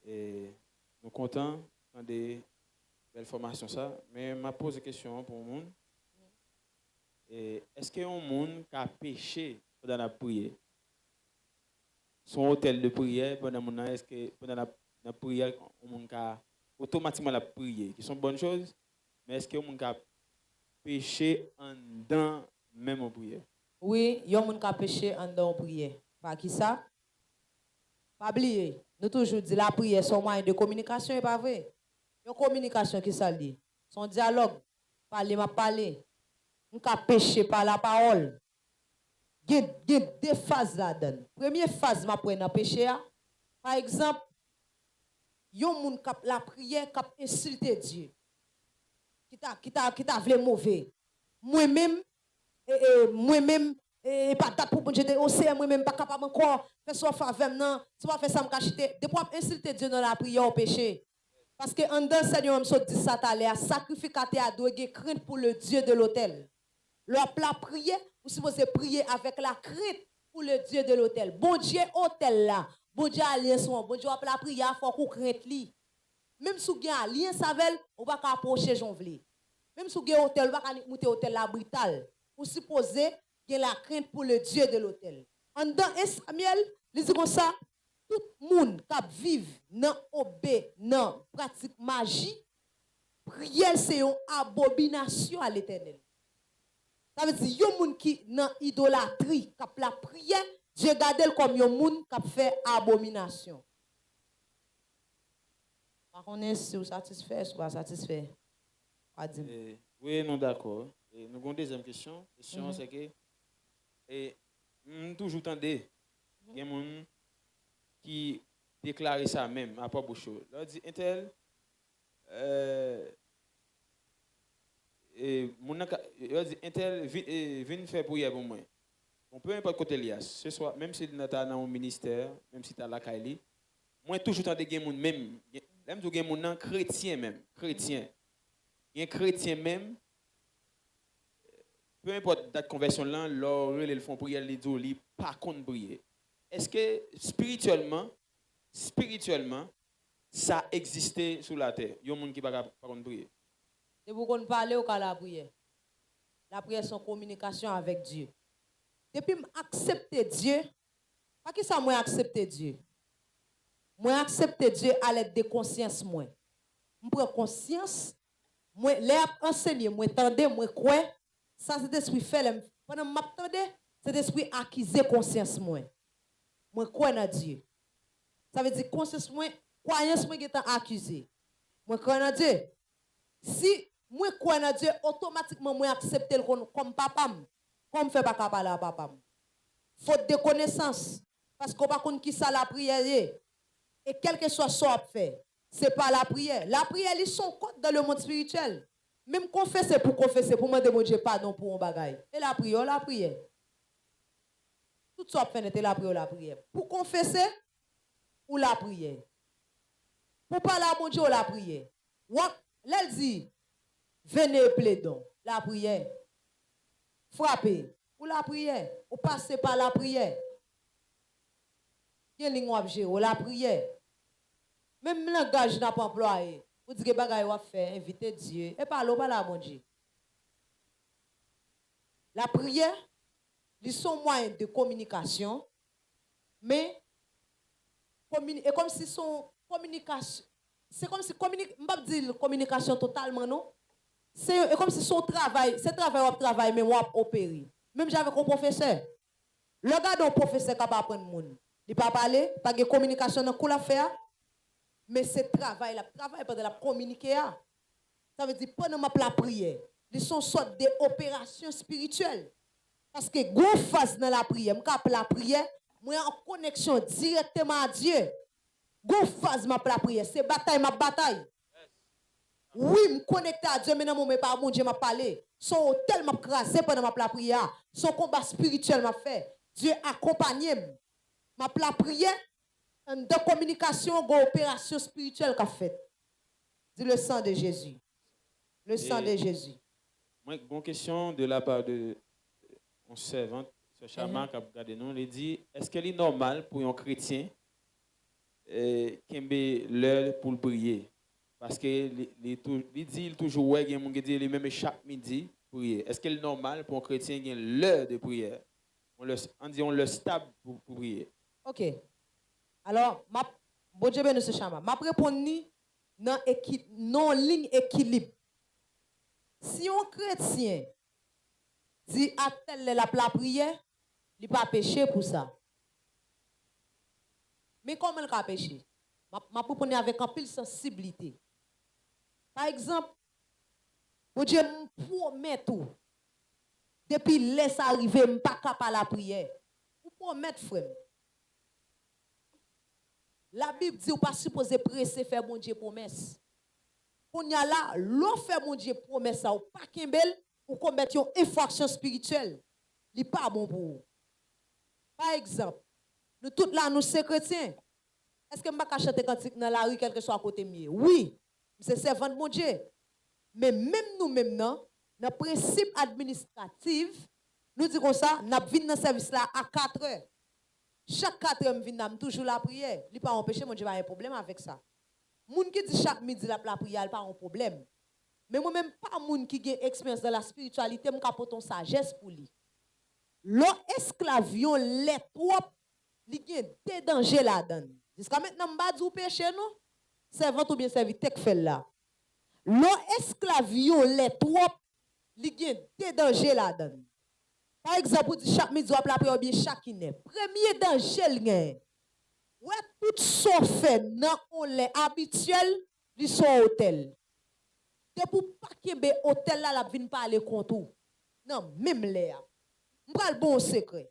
Et nous comptons dans des belles formations ça, mais m'a posé une question pour le monde. Est-ce qu'il y a un monde qui a péché pendant la prière? Son hôtel de prière pendant mon est-ce que pendant la prière un monde qui a automatiquement la prière, qui sont bonnes choses, mais est-ce qu'il y a un monde qui a péché en dedans même en prière? Oui, il y a un monde qui a péché en dedans prière. Pas qui ça? Pas oublier. Nous toujours dit la prière son moyen de communication, est pas vrai? Une communication qui ça dit. Son dialogue. Parler m'a parler. On a péché par la parole. Il y a deux phases là-dedans. Première phase m'a prendre péché. Par exemple, il y a un monde qui la prière qui a insulté Dieu. Qui t'a voulu mauvais. Moi-même pas date pour Dieu au ciel moi-même pas capable encore faire soit faveur non tu vas faire ça me cacher depuis insulter Dieu dans la prière au péché parce que en dedans Seigneur me dit ça tout à l'heure sacrificateur a doit crainte pour le Dieu de l'autel la prière vous supposez prier avec la crainte pour le Dieu de l'autel bon Dieu autel là bon Dieu alliance bon Dieu la prière faut qu'on crainte lui même si vous avez alliance avec on va approcher jonvler même si vous avez hôtel on va monter hôtel la brutal vous supposez qu'il y a la crainte pour le Dieu de l'autel. En dans 1 Samuel, il dit comme ça, tout le monde qui vit dans obé, dans pratique magie, prière c'est une abomination à l'éternel. Ça veut dire, il y a des gens qui dans idolâtrie, qui la prière, Dieu garde comme il y a des gens qui fait abomination. Par contre, si vous satisfait, ou pas satisfait? Oui, non, d'accord. Nous avons une deuxième question. La question, c'est que, toujours entendu, il y a des gens qui déclarent ça même à propos de choses. Ils disent, Intel, Intel, viens faire prière pour moi. On peut importe côté lias. Ce soit, même si tu es dans un ministère, même si tu es à la Kaili, moi, toujours entendu des gens même, même des gens chrétiens même, chrétiens. Il y a un chrétien même, peu importe date conversion là, leur ils font prière les deux li pas contre prier. Est-ce que spirituellement ça existait sur la terre? Il y a des gens qui pas contre prier. Et vous qu'on parler au cas la prière. La prière c'est une communication avec Dieu. Depuis accepter Dieu, pas qui ça moi accepter Dieu. Moi accepter Dieu à l'aide de conscience moi. Je prends conscience, moi les enseigner, moi tendez, moi croire. Ça, c'est l'esprit fait. Pendant que je m'attendais, c'est l'esprit acquise conscience. Moi crois dans Dieu. Ça veut dire conscience, croyance, moi qui est accusé. Moi crois dans Dieu. Si moi crois dans Dieu, automatiquement, moi accepte comme papa. Comme fait pas parler à papa. Faute de connaissance. Parce qu'on ne sait pas qui ça la prière. Et quel que soit ce qu'on fait, ce n'est pas la prière. La prière, ils sont contre dans le monde spirituel. Même confesser, pour demander mon Dieu pardon pour un bagage. Et la prière. Tout ça fait était la prière. Pour confesser, ou la prière. Pour parler à mon Dieu, la prière. L'elle dit, venez plaidons, la prière. Frappez, ou la prière. Ou passez par la prière. Quel est l'objet, ou la prière. Même le langage n'a pas employé. Vous dites que bagay va faire, inviter Dieu. Et parlez pas là, mon Dieu. La prière, ils sont moyens de communication, mais et comme si son communication, c'est comme si communication totalement non. C'est comme si son travail, mais moi opérer. Même j'avais un professeur. Le gars d'un professeur capable d'apprendre monde. Il pas parler, pas de communication dans quoi la faire. Mais c'est travail pour la communiquer. Ça veut dire pendant la prière, ils sont sorte d'opérations spirituelles. Parce que go face dans la prière, la prière, moi en connexion directement à Dieu. Gon phase m'a la prière, c'est bataille ma bataille. Oui, me connecter à Dieu, mais non, mais pas mon Dieu m'a parlé. Son hôtel m'a crasé pendant ma prière. Son combat spirituel m'a fait. Dieu accompagné ma prière. De communication, opération spirituelle qu'a fait. Dis le sang de Jésus. Le sang de Jésus. Moi, bonne question de la part de mon servant, ce chaman qui a regardé nous, il dit, est-ce qu'il est normal pour un chrétien qui aime l'heure pour prier? Parce qu'il dit toujours, ouais, il dit lui-même chaque midi prier. Est-ce qu'il est normal pour un chrétien qui a l'heure de prière? On dit on le stable pour prier. Ok. Alors, bon Dieu bénisse ce chaman. Ma répondu non ligne équilibre. Si un chrétien dit à tel la prière, il pas péché pour ça. Mais comment il a péché? Ma propose avec un pile sensibilité. Par exemple, bon Dieu me promet tout. Depuis laisse arriver, je ne suis pas capable de la prière. Vous promettez, frère. La Bible dit, vous pas supposé presser faire mon Dieu promesse. Quand y a là, l'on fait mon Dieu promesse, ou pas kembel, ou commettre une infraction spirituelle. Ce n'est pas bon pour vous. Par exemple, nous tous là, nous sommes chrétiens. Est-ce que je peux chanter cantique dans la rue, quel que soit à côté de moi? Oui, c'est servant de mon Dieu. Mais même nous, dans le principe administratif, nous disons ça, nous venons dans ce service là à 4 heures. Chaque 4 heures, nous venons toujours la prière. Il n'y a pas empêché, mon Dieu, pas un problème avec ça. Moun qui dit chaque midi la prière, il n'y a pas un problème. Mais moi-même, pas moun qui a expérience dans la spiritualité, je capote une sagesse pour lui. L'esclavion, les trop, il y a des dangers là-dedans. Jusqu'à maintenant, je ne dis pas péché, non? Servant ou bien serviteur qui fait là. L'esclavion, les trop, il y a des dangers là-dedans. Par exemple, chaque midi, on la prière, bien chaque année. Premier danger, ouais, tout ça fait dans les habituel, ils sont hôtel. C'est pour pas qu'il y ait hôtel là, la vine parler contre. Non, même là. M'pral le bon secret.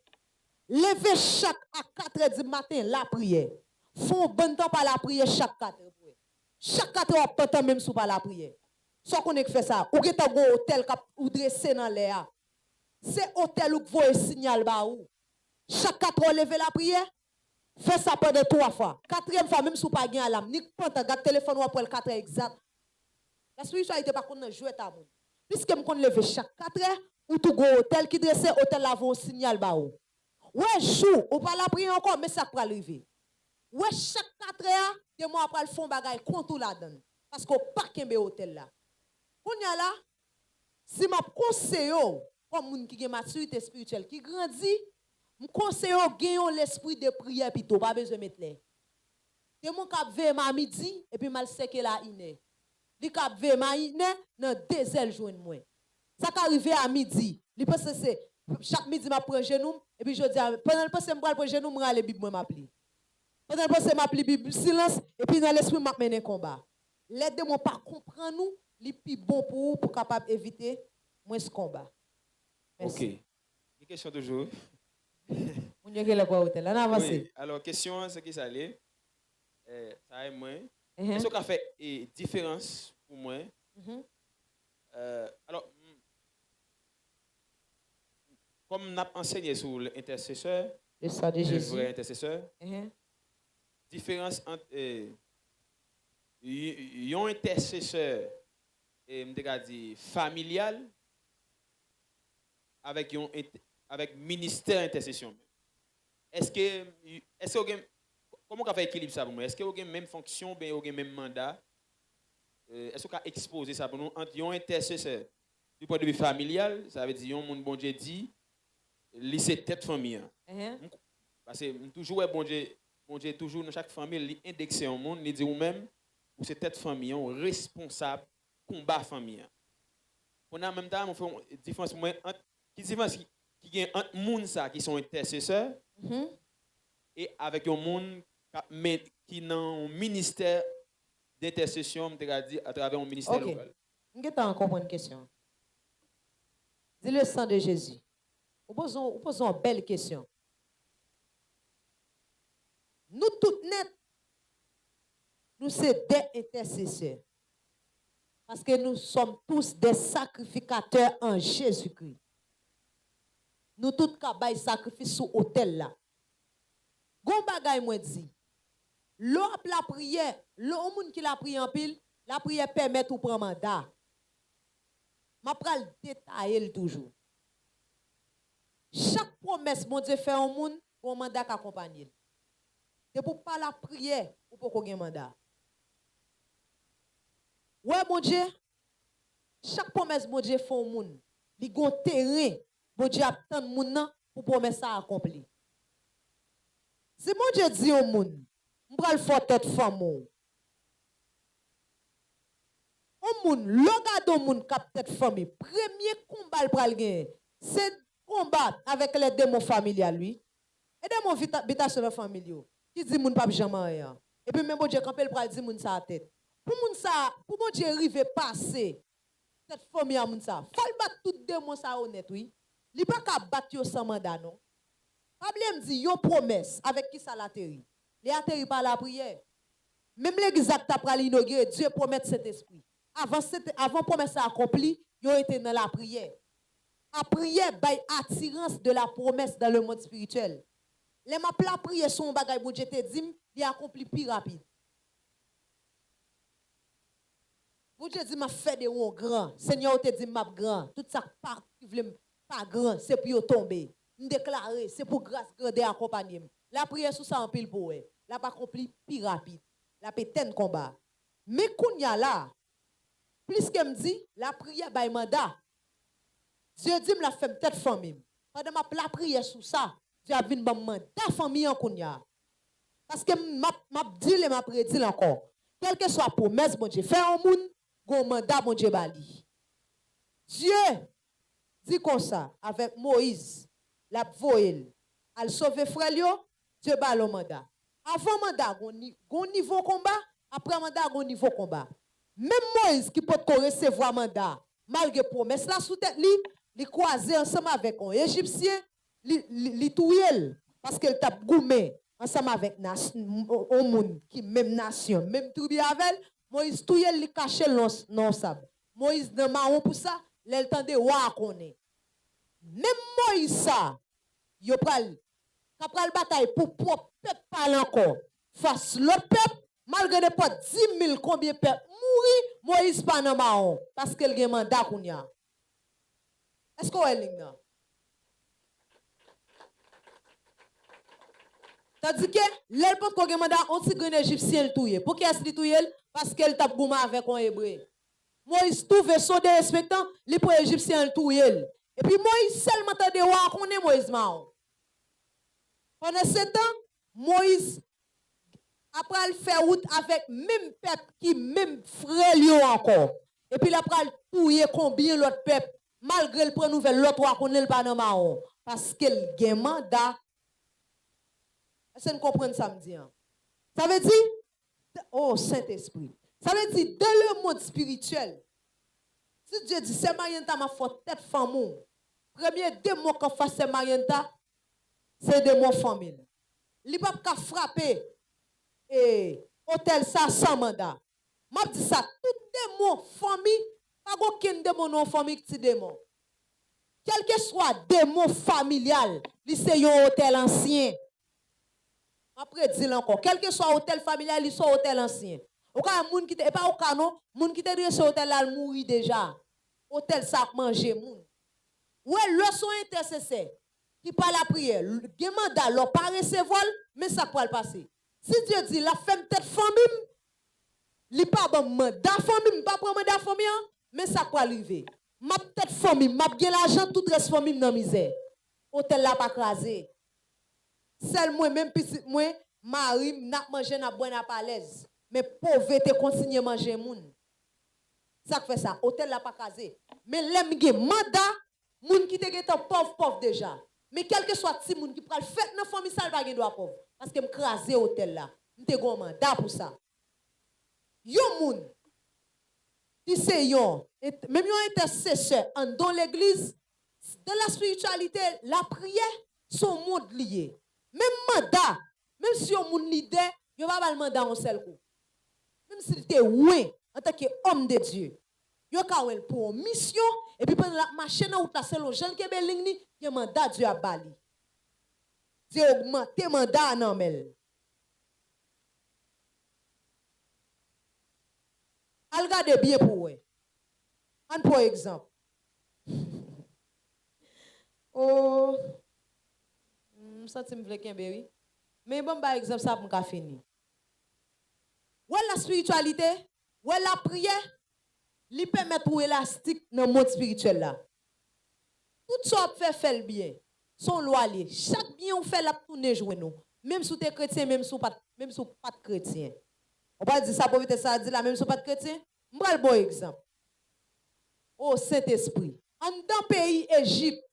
Lever chaque à 4 heures du matin la prière. Font bon temps par la prière chaque 4 heures. Chaque 4 heures on temps même sous par la prière. Soit qu'on est fait ça, ou que t'as un hôtel ou dressé dans l'air. C'est hôtel où vous voyez signal ba ou. Chaque 4 heures lever la prière. Fais ça pendant 3 fois. 4e fois, même si vous n'avez pas alarme, ni quand tu as téléphone ou après le 4 heures exact. La spiritualité, par contre, jouer à moun. Puisque je me lever chaque 4 heures, ou tout go hôtel qui dresse, hôtel là, un signal ba ou. Ouais, jour, ou pas la prier encore, mais ça peut arriver. Ouais, chaque 4 heures, que moi après le fond bagay contre là-dedans. Parce qu'on pas kembe hôtel là. On y a là, si ma conseille, comme moun qui a maturité spirituelle, qui grandit, je conseille de gagner l'esprit de prière plutôt, pas besoin de mettre les. C'est mon cap veille ma midi et puis mal seke la iné. Li cap veille ma iné dans 2 heures joindre moi. Ça qu'arrive à midi, li pense c'est chaque midi m'a prend genou et puis je dis pendant le passé me prend genou me aller bible moi m'appeler. Pendant le passé m'appeler bible silence et puis dans l'esprit m'a mener combat. L'aide moi pas comprendre nous, li plus bon pour capable éviter moins ce combat. Merci. OK. Une question toujours. Oui. Alors, question, c'est qui ça allait? Ça est moi. Est-ce qu'on a fait différence pour moi? Alors, comme on a enseigné sur l'intercesseur, le vrai intercesseur, différence entre un intercesseur familial avec ministère intercession. Est-ce que comment on fait équilibre ça pour moi? Est-ce qu'il y a la même fonction, bien le même mandat? Est-ce qu'on a exposé ça pour nous entre un intercesseur du point de vue familial, ça veut dire un bon Dieu dit, c'est tête famille. Parce que toujours bon Dieu toujours dans chaque famille, il indexe un monde, il dit ou même ou c'est tête famille, responsable combat famille. On a en même temps on fait une différence qui est entre moun ça qui sont intercesseurs et avec un monde qui dans un ministère d'intercession à travers un ministère local. Je vais encore une question. Dis le sang de Jésus. Vous posez une belle question. nous toutes net, nous sommes des intercesseurs. Parce que nous sommes tous des sacrificateurs en Jésus-Christ. Nous tous cabay sacrifice sur l'autel là. Gon bagay moi dit. L'eau la prière, l'eau moun qui la prière en pile, la prière permet ou prendre mandat. M'a pral détailler toujours. Chaque promesse mon Dieu fait au monde, un mandat qui accompagne. C'est pour pas la prière ou pour qu'on ait mandat. Ouais mon Dieu, chaque promesse mon Dieu fait au monde, li gon terrain, mon Dieu attend moun pour promesse ça accompli. Si mon Dieu dit au monde, m'pral fort tête femme. Au monde, l'ogado monde cap tête famille, premier combat pral gagner, c'est combat avec les démons familiales lui. Et démons habitation familiaux. Qui dit moun pas jamais rien. Et puis même bon Dieu quand il pral dit moun ça tête. Pour moun ça, pour bon Dieu arriver passer cette famille à moun ça. Faut battre tout démon ça honnête oui. Li pas ka battre yo sans mandat non. Pas me dit yon promesse avec qui ça l'atterri. Les atterri par la prière. Même l'église t'a pral inaugurer, Dieu promet cet esprit. Avant promesse accomplie, ils ont été dans la prière. La prière bail attirance de la promesse dans le monde spirituel. Les m'a la prière son bagay bon Dieu te dit, il accompli plus rapide. Bon Dieu dit m'a fait des ronds grands. Seigneur te dit m'a grand. Tout ça pas grand, c'est pour tomber. Me déclarer, c'est pour grâce grande accompagner. La prière sous ça en pile pour elle. La pas accompli plus rapide. La pétène combat. Mais kounya là plus que me dit, la prière by mandat. Dieu dit me la fait peut-être famille. Pendant la prière sous ça, Dieu a vu me mandat famille en kounya. Parce que m'a dit et m'a prédit encore. Quelle que soit promesse bon Dieu fait un monde, gon mandat bon Dieu bali. Dieu dit comme ça avec Moïse, la voile, al sauver frère yo, Dieu ba le mandat. Avant mandat gon niveau combat, après mandat gon niveau combat. Même Moïse qui peut recevoir mandat, malgré promesse la sous tête li croisé ensemble avec un Égyptien, li touye parce qu'elle t'a goumé ensemble avec un monde qui même nation, même tribu avec Moïse touye li caché non sable. Moïse dans marron pour ça, l'elle tendait wa connaît. Même Moïse ça, yo pral bataille pour propre peuple parler encore face l'autre peuple. Malgré pas 10 000 combien de peuple mourir, Moïse pas dans marron parce qu'elle a un mandat qu'on y a. Est-ce qu'on est là? Tandis que l'elpot qu'on a un mandat, on s'y gagne égyptien le touye. Pour qui est-ce qu'il touye? Parce qu'elle tape gouma avec un hébreu. Moïse trouve son de respectant, les pour égyptien le touye. Et puis Moïse seulement t'a dit wa qu'on est Moïse marron. Pendant ce temps, Moïse après il fait route avec même peuple qui même frère lui encore. Et puis après il touye combien l'autre peuple malgré le prend nouvelle l'autre wa connaît pas dans marron parce qu'elle gagne mandat. Est-ce que vous comprenez ça me dit? Ça veut dire oh Saint-Esprit. Ça veut dire dans le monde spirituel. Si Dieu dit c'est Marianta m'a fait tête femme. Premier démon qu'on fasse c'est Marianta c'est démon famille. Il pas qu'à frapper et hôtel ça sans mandat. M'a dit ça tout démon famille pas aucun démon non famille petit démon. Quel que soit démon familial, li c'est un hôtel ancien. Après dit encore, quel que soit hôtel familial, li soit hôtel ancien. Ou quand moun qui te pas au canon, moun qui te ce hôtel là mourir déjà. Hôtel ça manger moun. Ouais, le son intercesseur qui parle la prière, gen mandat leur pas recevoir mais ça peut le passer. Si Dieu dit la femme tête famille, li pas bon mandat famille, pas prendre mandat famille, mais ça peut arriver. Ma tête famille, m'a gen l'argent toute reste famille dans misère. Hôtel là pas crasé. Seul moi même petit moi mari n'a manger n'a boire n'a pas à l'aise. Mais pauvreté continue manger moun. Ça fait ça, hôtel là pas crasé. Mais l'aime gen mandat moun qui te gen pauvre déjà. Mais quel que soit ti moun qui pral fait dans famille ça pas gen droit pauvre parce que me craser hôtel là. M'te gon mandat pour ça. Yo moun qui c'est yon même yon intercesseur dans l'église dans la spiritualité, la prière sont monde lié. Même mandat, Même si on moun leader, yo va pas le mandat en seul coup. Même si tu es oué en tant qu'homme de Dieu. Yo ka wel pour mission et puis pendant la marche dans route là selon Jean Kebeling ni, y a mandat Dieu a bali. Dieu augmente mandat nan mel. Al gade bien pour eux. Un pour exemple. Oh, ça tu me vle kembe oui. Mais bon par exemple ça pour ka fini. Ou la spiritualité, ou la prière, li permet pour élastique dans le monde spirituel là. Tout ça fait le bien. Son loi li. Chaque bien on fait la tourner jouer nous. Même si tu es chrétien, même si pas de chrétien. On va dire ça pour vite ça dit la même si pas de chrétien. Moi le bon exemple. Oh Saint-Esprit. En dans pays Égypte,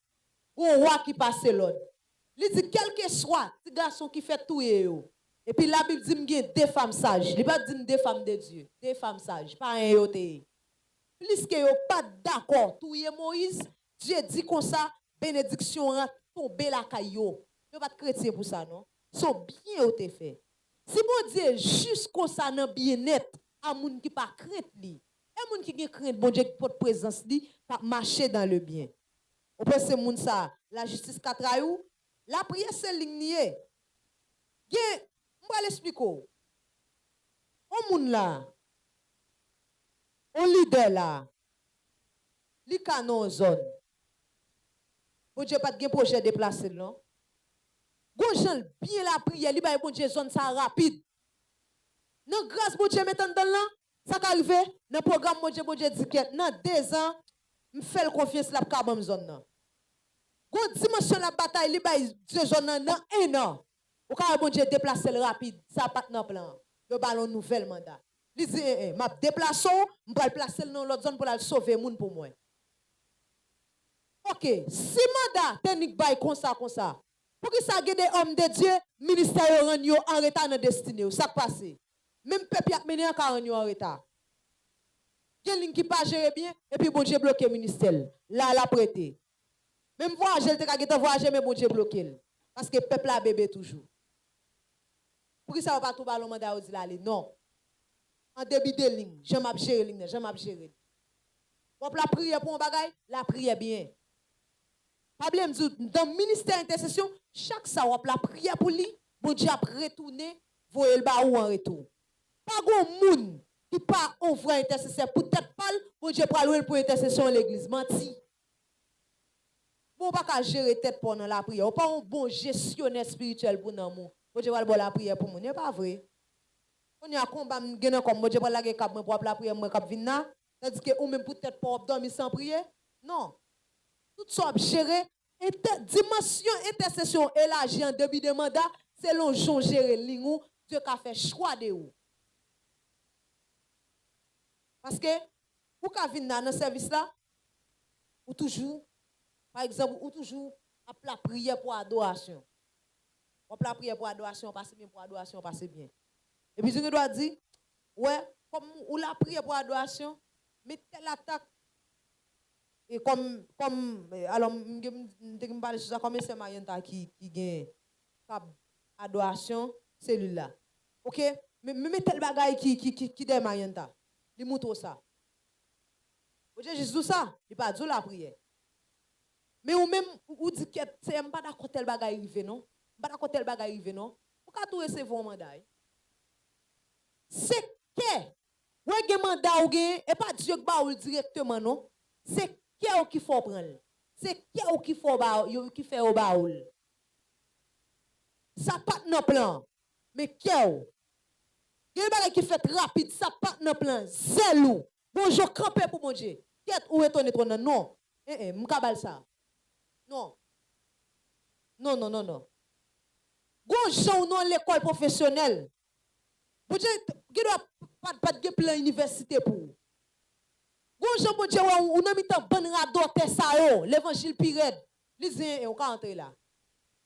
un roi qui passe l'autre. Il dit quel que soit petit garçon qui fait tout yo. Et puis la Bible dit m'gen deux femmes sages. Il pas dit deux femmes de Dieu, deux femmes sages, pas un yote. Plus que yo pas d'accord tout Moïse, Dieu dit comme ça, bénédiction rentre tomber la caillou. Yo pas de chrétien pour ça non. Son bien yo te fait. Si bon Dieu juste comme ça nan bien-être à moun qui pas crainte li. Et moun qui gen crainte bon Dieu pour présence li pas marcher dans le bien. On peut se moun ça, la justice katrayou, la prière c'est ligne. Gen, m'pa l'expliquer. On moun là. On leader là. Li canon zone. Bon Dieu pas de projet déplacé non. Gon jan bien la prière, li ba bon Dieu zone ça rapide. Non grâce bon Dieu mettant dans là, ça qu'arrive dans programme bon Dieu dit que dans 2 ans, me fait confiance la ka bam zone nan. Gon dimension la bataille, li ba Dieu zone dans 1 an. Ou ka bon Dieu déplacer rapide, ça pas dans plan. Yo ballon nouvel mandat. Li dit m'a déplaçon, m'pa le placer dans l'autre zone pour la sauver moun pour moi. OK, si mandat technique bay comme ça. Pour que ça des hommes de Dieu, ministère rend yo en retard dans destinée, ça passe. Même peuple a mené en retard. Quelqu'un qui pas gérer bien et puis bon Dieu bloqué ministère. Là la prêté. Même voyager te ka voyager mais bon Dieu bloqué parce que peuple a bébé toujours. Pour que ça va pas tout ballon mandat ou dit là non. En début de ligne, j'aime gérer ligne, j'aime gérer. On la prière pour un bagay, la prière bien. Problème dans le ministère intercession, chaque ça on la prière pour lui, bon Dieu a retourné, voyer le ba ou en retour. Pas gon moun qui pas on vrai intercesseur pour tête pâle, bon Dieu pour louer pour intercession l'église menti. Bon pas ka gérer tête pendant la prière, on pas un bon gestionnaire spirituel pour nan moun. Bon Dieu va bon la prière pour moun, n'est pas vrai. On y a combat m'gène comme bon Dieu va la cap moi pour la prière moi cap vinn tandis que ou même pour tête pas dormir sans prier. Non. Tout ça gérer dimension intercession élargie en début de mandat selon Jean gérer ligne Dieu a fait choix de ou. Parce que pour ka vinn dans service là ou toujours par exemple ou toujours à la prière pour adoration. On la prière pour adoration passe bien pour adoration passe bien. Et puis je dois dire ouais comme ou la prière pour adoration mais telle attaque. Et comme alors me parler sur ça comme c'est Mayenta qui gagne adoration celui-là. OK mais tel bagaille qui de Mayenta il montre ça. OK Jésus ça il pas dit la prière. Mais ou même ou dit que c'est pas d'accord tel bagaille arrivé non pas d'accord tel bagaille arrivé non pour ka tout recevoir mandat. C'est que ouais gen mandat ou gen et pas Dieu qui ba ou directement non c'est qui faut prendre. C'est qui faut qui fait au baoul. Ça pas dans plan. Mais il y a qui fait rapide, ça pas dans plan. Zelou. Bonjour camper pour mon Dieu. Qu'est où est ton étron non. M'kabal ça. Non. Non. Gonjon non l'école professionnelle. Bon Dieu, qui doit pas de plan université pour. Gonjon bon Dieu ou nan mitan ban radote ça yo, l'évangile pirate. Li zin on ka entrer là.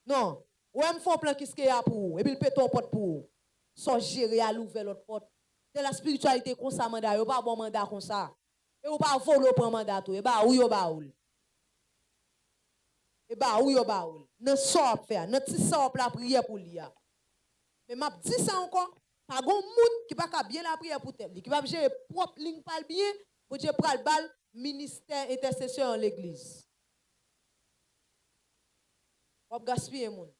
Non, ou me font plan qui ce qu'il y a pour et puis il pète ton porte pour. Son gérer à l'ouvrir l'autre porte. C'est la spiritualité comme ça mandat, yo pas bon mandat comme ça. Et ou pas voler pour mandat tout, et bah ou yo baoul. Et bah ou yo baoul. Nan sort faire, nan ti sort la prière pour lui. Mais m'a dit ça encore, pas grand monde qui pas bien la prière pour tête, qui va gérer propre ligne pas bien, pour Dieu pral bal ministère intercession en l'église. On gaspiller monde.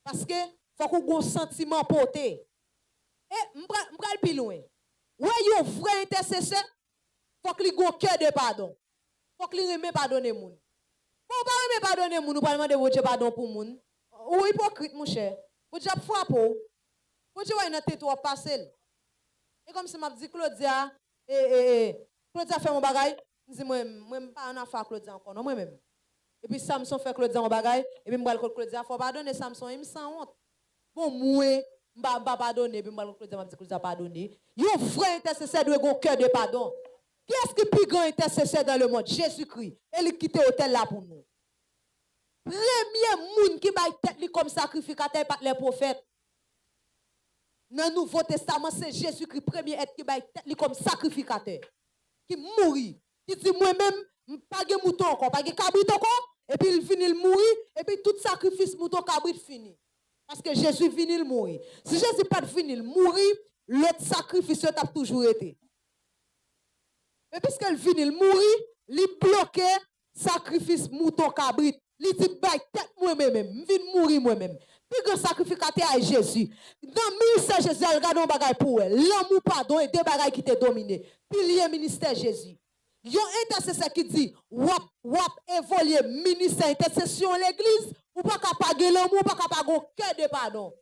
Parce que faut qu'on ait un sentiment porté. Et m'pral plus loin. Ouais, yon vrai intercesseur, faut qu'il ait un cœur de pardon. Faut qu'il aime pardonner moun. Pour pas aimer pardonner moun, ou pas demander Dieu pardon pour moun. Ou hypocrite mon cher. Pour Dieu frappe. Pour Dieu ouais notre tête ou passer. Et comme si m'a dit Claudia Claudia fait mon bagage, me dit moi pas en affaire Claudia encore non moi même. Et puis Samson fait Claudia mon bagage et puis m'bral Claudia faut pardonner Samson, il me sent honte. Bon moi m'ba pardonner puis m'bral Claudia m'a dit Claudia pardonner. Yon vrai intercesseur doit avoir un cœur de pardon. Qui est-ce qui est plus grand intercesseur dans le monde? Jésus-Christ. Et il quitte l'hôtel là pour nous. Premier monde qui baille tête comme sacrificateur par les prophètes. Dans le Nouveau Testament, c'est Jésus-Christ, premier être qui baille tête comme sacrificateur. Qui mourit. Qui dit moi-même, pas de mouton encore, pas de cabrit encore. Et puis il finit de mourir. Et puis tout sacrifice mouton cabrit fini. Parce que Jésus finit de mourir. Si Jésus pas fini de mourir, l'autre sacrifice a toujours été. Et puisqu'elle finit de mourir, il bloque sacrifice mouton cabrit. Il dit, bah, tête moi-même, je viens mourir moi-même. Puis grand sacrificateur à Jésus. Dans le ministère Jésus, il regarde un bagage pour elle. L'amour, pardon, et deux bagages qui te dominé. Puis il y a ministère Jésus. Il y a un intercesseur qui dit, wap, évoluer ministère intercession à l'église, ou pas capable de l'amour, pas capable de cœur de pardon.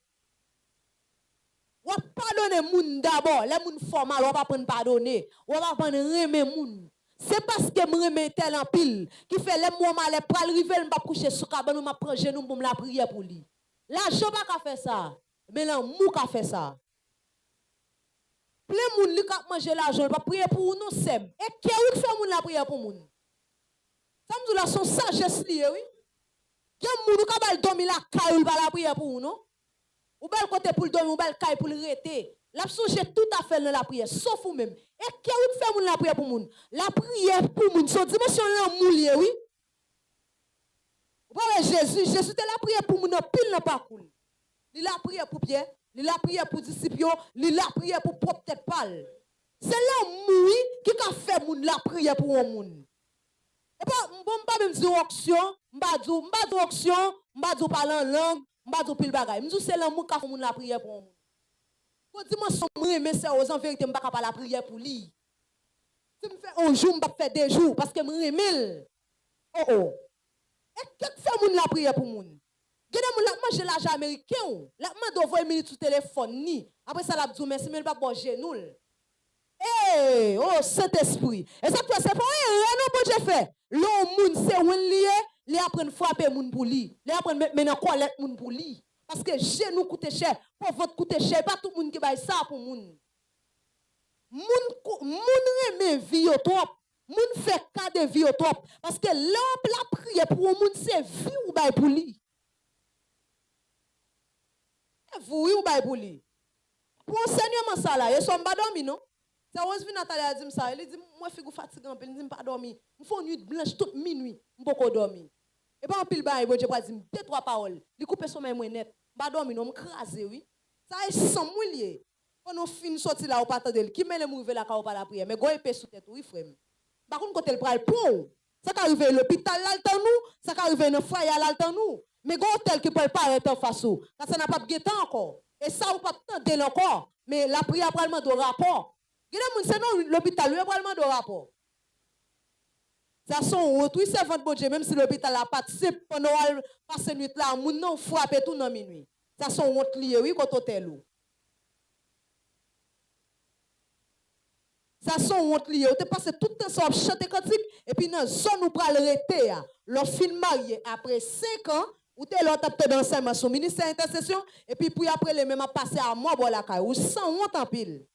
Wap pardonner moun d'abord, les moun formal, wap pas pardonner, wap pas remer moun. C'est parce que me remet tel en pile qui fait les mois mal pral river m'pa coucher sous cabane m'a prendre genou pour me la prière pour lui. L'argent pas ka faire ça, mais l'amour ka fait ça. Plein moun li ka manger l'argent pas prier pour nous sem. Et qui est fait moun la prière pour moun. Ça me dit là son sagesse lié oui. Qui moun ka bal dormir la caille ou pas la prière pour nous. Ou bel côté pour dormir ou bel caille pour le rester. La songe tout à fait dans la prière, sauf vous même. Et qui est fait moun la prière pour moun? La prière pour moun, son dimension l'amour lié, oui. Vous voyez Jésus te la prière pour moun, pile dans parcours. Il la prière pour Pierre, il la prière pour disciples, il la prière pour propre tête pâle. C'est l'amour qui a fait moun la prière pour moun. Et pas m'pa même dire auction, m'pa dire auction, m'pa dire parler en langue, m'pa dire pile bagaille. M'dou c'est l'amour qui a fait moun la prière pour moun. Quand dimension mais c'est en vérité m'pa pas la prière pour lui. Si me fait un jour m'pa faire deux jours parce que me remel. Oh. Et qu'est-ce fait moun la prière pour moun? Gade moun la manger l'argent américain, la mande envoyer minute sur téléphone ni. Après ça la dou merci mais pas bon genou. Eh, oh Saint-Esprit. Et ça c'est pas rien non bon Dieu fait. L'on moun c'est un lié, les apprendre frapper moun pour lui. Les apprendre maintenant collecte moun pour lui. Parce que genou coûte cher, pour votre coûte cher, pas tout le monde qui baille ça pour moun. Moun reme vie au top. Moun fait cas de vie au top. Parce que l'homme la prière pour moun c'est vie ou baille pour lui. Vous ou baille pour lui. Pour enseignement ça là, ils sont pas dormi non? C'est Rose Nathalie a dit ça, elle dit moi figu fatigué en pile, dit pas dormi. Me font nuit blanche toute minuit, me pas dormi. Et pas en pile bail, bon Dieu pas dire deux trois paroles. Li couper sommeil moins net. Pas dormi non, me craser oui. Ça est sans moulier. Quand on fin sorti là au pas attendre, qui met le mourir là quand on pas la prière, mais go épée sous tête oui frère. Par contre côté le pral pour. Ça qui arrive l'hôpital là le nous, ça qui arrive dans foyer là le nous. Mais go hôtel qui peut pas être en face. Ça n'a pas de temps encore. Et ça ou pas tenter encore, mais la prière probablement de rapport. C'est non l'hôpital, lui probablement de rapport. Ça son retour, c'est votre bon Dieu, même si l'hôpital a participé pendant passer nuit là, moun non frappé tout dans minuit. Ça son honte lié, oui, quand hôtel ou. Ça son honte lié, ou te passe tout le temps sur chanter cantique, et puis dans zone où pral rete, l'on fin marié après 5 ans, ou te l'on tapé dans l'enseignement son ministère intercession, et puis après les mêmes a passé à moi, bon la caille, ou sans honte en pile.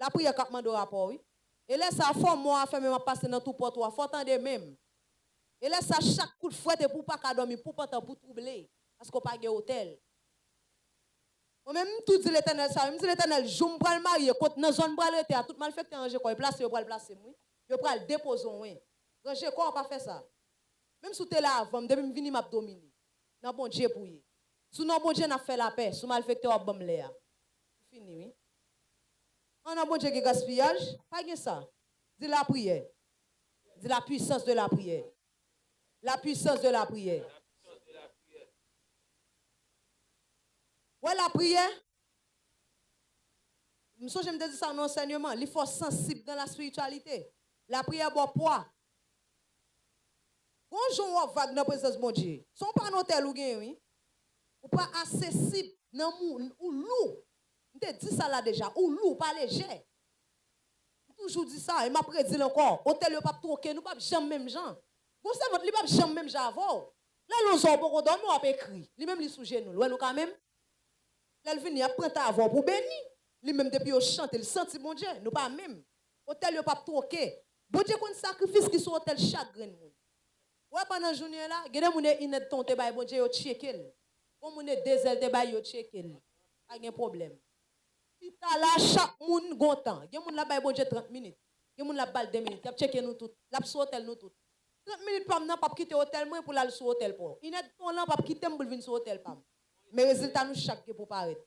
La prière capement de rapport, oui. Et là, ça fait moi, fait même passer dans tout porte, faut attendre même. Et là, ça chaque coup de fouette pour pas qu'à dormir, pour pas pour troubler, parce qu'on pas de hôtel. Ou même tout dit l'Éternel, ça, même si l'Éternel, je me prends le marié, quand dans zone bral était, tout mal fait que quoi, place, yo pral placer moi. Yo pral déposer oui. Ranger quoi, on pas faire ça. Même si tu es là avant, depuis me venir m'a dominer. Non bon Dieu pour y. Sous nos bon Dieu n'a fait la paix, sous malfecteur au bam léa. Fini oui. On a bon Dieu qui gaspillage, pas que ça. Dis la prière. Dis la puissance de la prière. La puissance de la prière. Ouais, la prière. Je me dis ça dans l'enseignement. Il faut sensible dans la spiritualité. La prière bon poids. Bonjour, vague dans la présence de mon Dieu. Son pas un hôtel ou bien, oui. Ou pas accessible dans moun ou lourd. Je te dis ça là déjà. Ou lourd, pas léger. Toujours dit ça. Et m'a prédit encore. Hôtel yo pas troquer, nous pas jamais même gens. Vous savez, votre li pas jamais même gens avant. Là, nous avons beaucoup d'hommes, nous avons écrit. Lui même li sous genou. Nous quand même. Là, il vient prendre avant pour bénir. Lui même depuis au chante, il senti mon Dieu. Nous pas même. Hôtel yo pas troquer. Bon Dieu qu'on sacrifice qui sur hôtel chaque grain moun. Ouais pendant journée là, gade moun inet tonte bay bon Dieu yo checker. Bon moun désel de bay yo checker. Pas de problème. Si ta là chaque moun gontan. Gen moun la bay bon Dieu 30 minutes. Gen moun la balle 2 minutes. Y a checker nous tout. La sur hôtel nous tout. 30 minutes pam nan pas quitter hôtel moi pour aller sur hôtel pour. Inet ton là pas quitter pour venir sur hôtel pam. Mais résultat nous chaque pour paraître.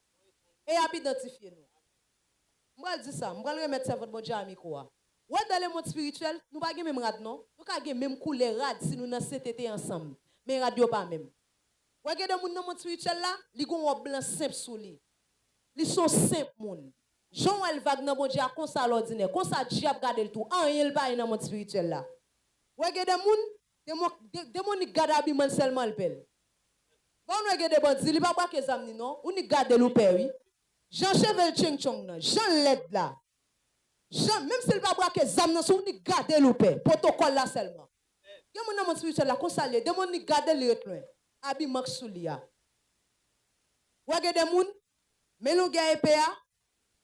Et a identifier nous. Moi dis ça, moi remettre ça votre bon Dieu ami quoi. Ouais dans le monde spirituel, nous pas même rad non. Nous ka gen même couleur rad si nous dans CTT ensemble. Mais radio pas même. Ouais gen des monde dans le monde spirituel là, li gon robe blanc simple sous li. Li sont simple moun. Jean-El vague dans bon Dieu comme ça l'ordinaire, comme ça diable garder le tout. En rien pas dans le monde spirituel là. Ouais gen des monde des monde qui garde habillement seulement le pelle. Bon nous gen des bandits, li pas pas que zamni non, ou ni garder le père oui. Jean Chevel Cheng Chong nan, Jean Led là. Jean, même s'il pas braquer zam nan sou ni garder le père, protocole là seulement. Gen moun nan mon spirituel là consalé, des moun ni garder le loin. Abi mak sou li ya. Ou gen des moun melon gen EPA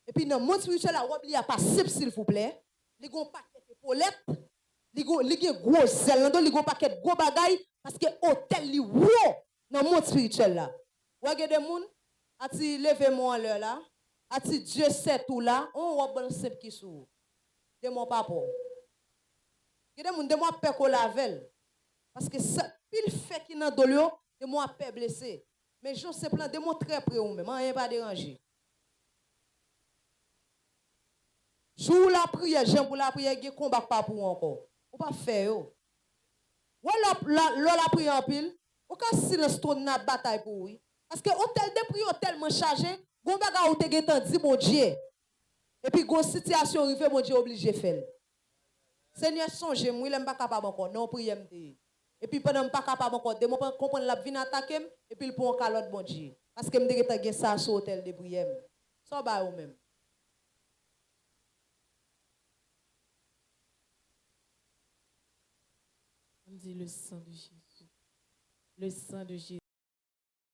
et puis dans mon spirituel là, ou li a pas sip s'il vous plaît. Li gon paquet épaulette, li gen gros zel, li gon paquet gros bagay parce que hôtel li wo dans mon spirituel là. Ou gen des moun ati levez-moi en l'heure là. Ati Dieu sait tout là. On va bon simple qui sou. De mon papa. Gede moun de moi pe ko lavel. Parce que ça pile fait qui nan dolio de moi pe blessé. Mais je sais plan de mon très près ou même, rien pas déranger. Jour la prière, j'aime pour la prière, qui combat pas pour encore. Ou pas faire yo. Ou la prière en pile, ou ka silence ton na bataille pour oui. Parce que hôtel de prière tellement chargé, gon baga ou te getan di mon Dieu. Et puis gon situation arrive mon Dieu obligé faire. Seigneur songe moi l'aime pas capable encore non prière me. Et puis pendant pas capable encore de moi comprendre la vinn attaquer et puis il prend calotte bon Dieu. Parce que me getan gen ça sur hôtel de prière. Ça ba ou même. On dit le sang de Jésus. Le sang de Jésus.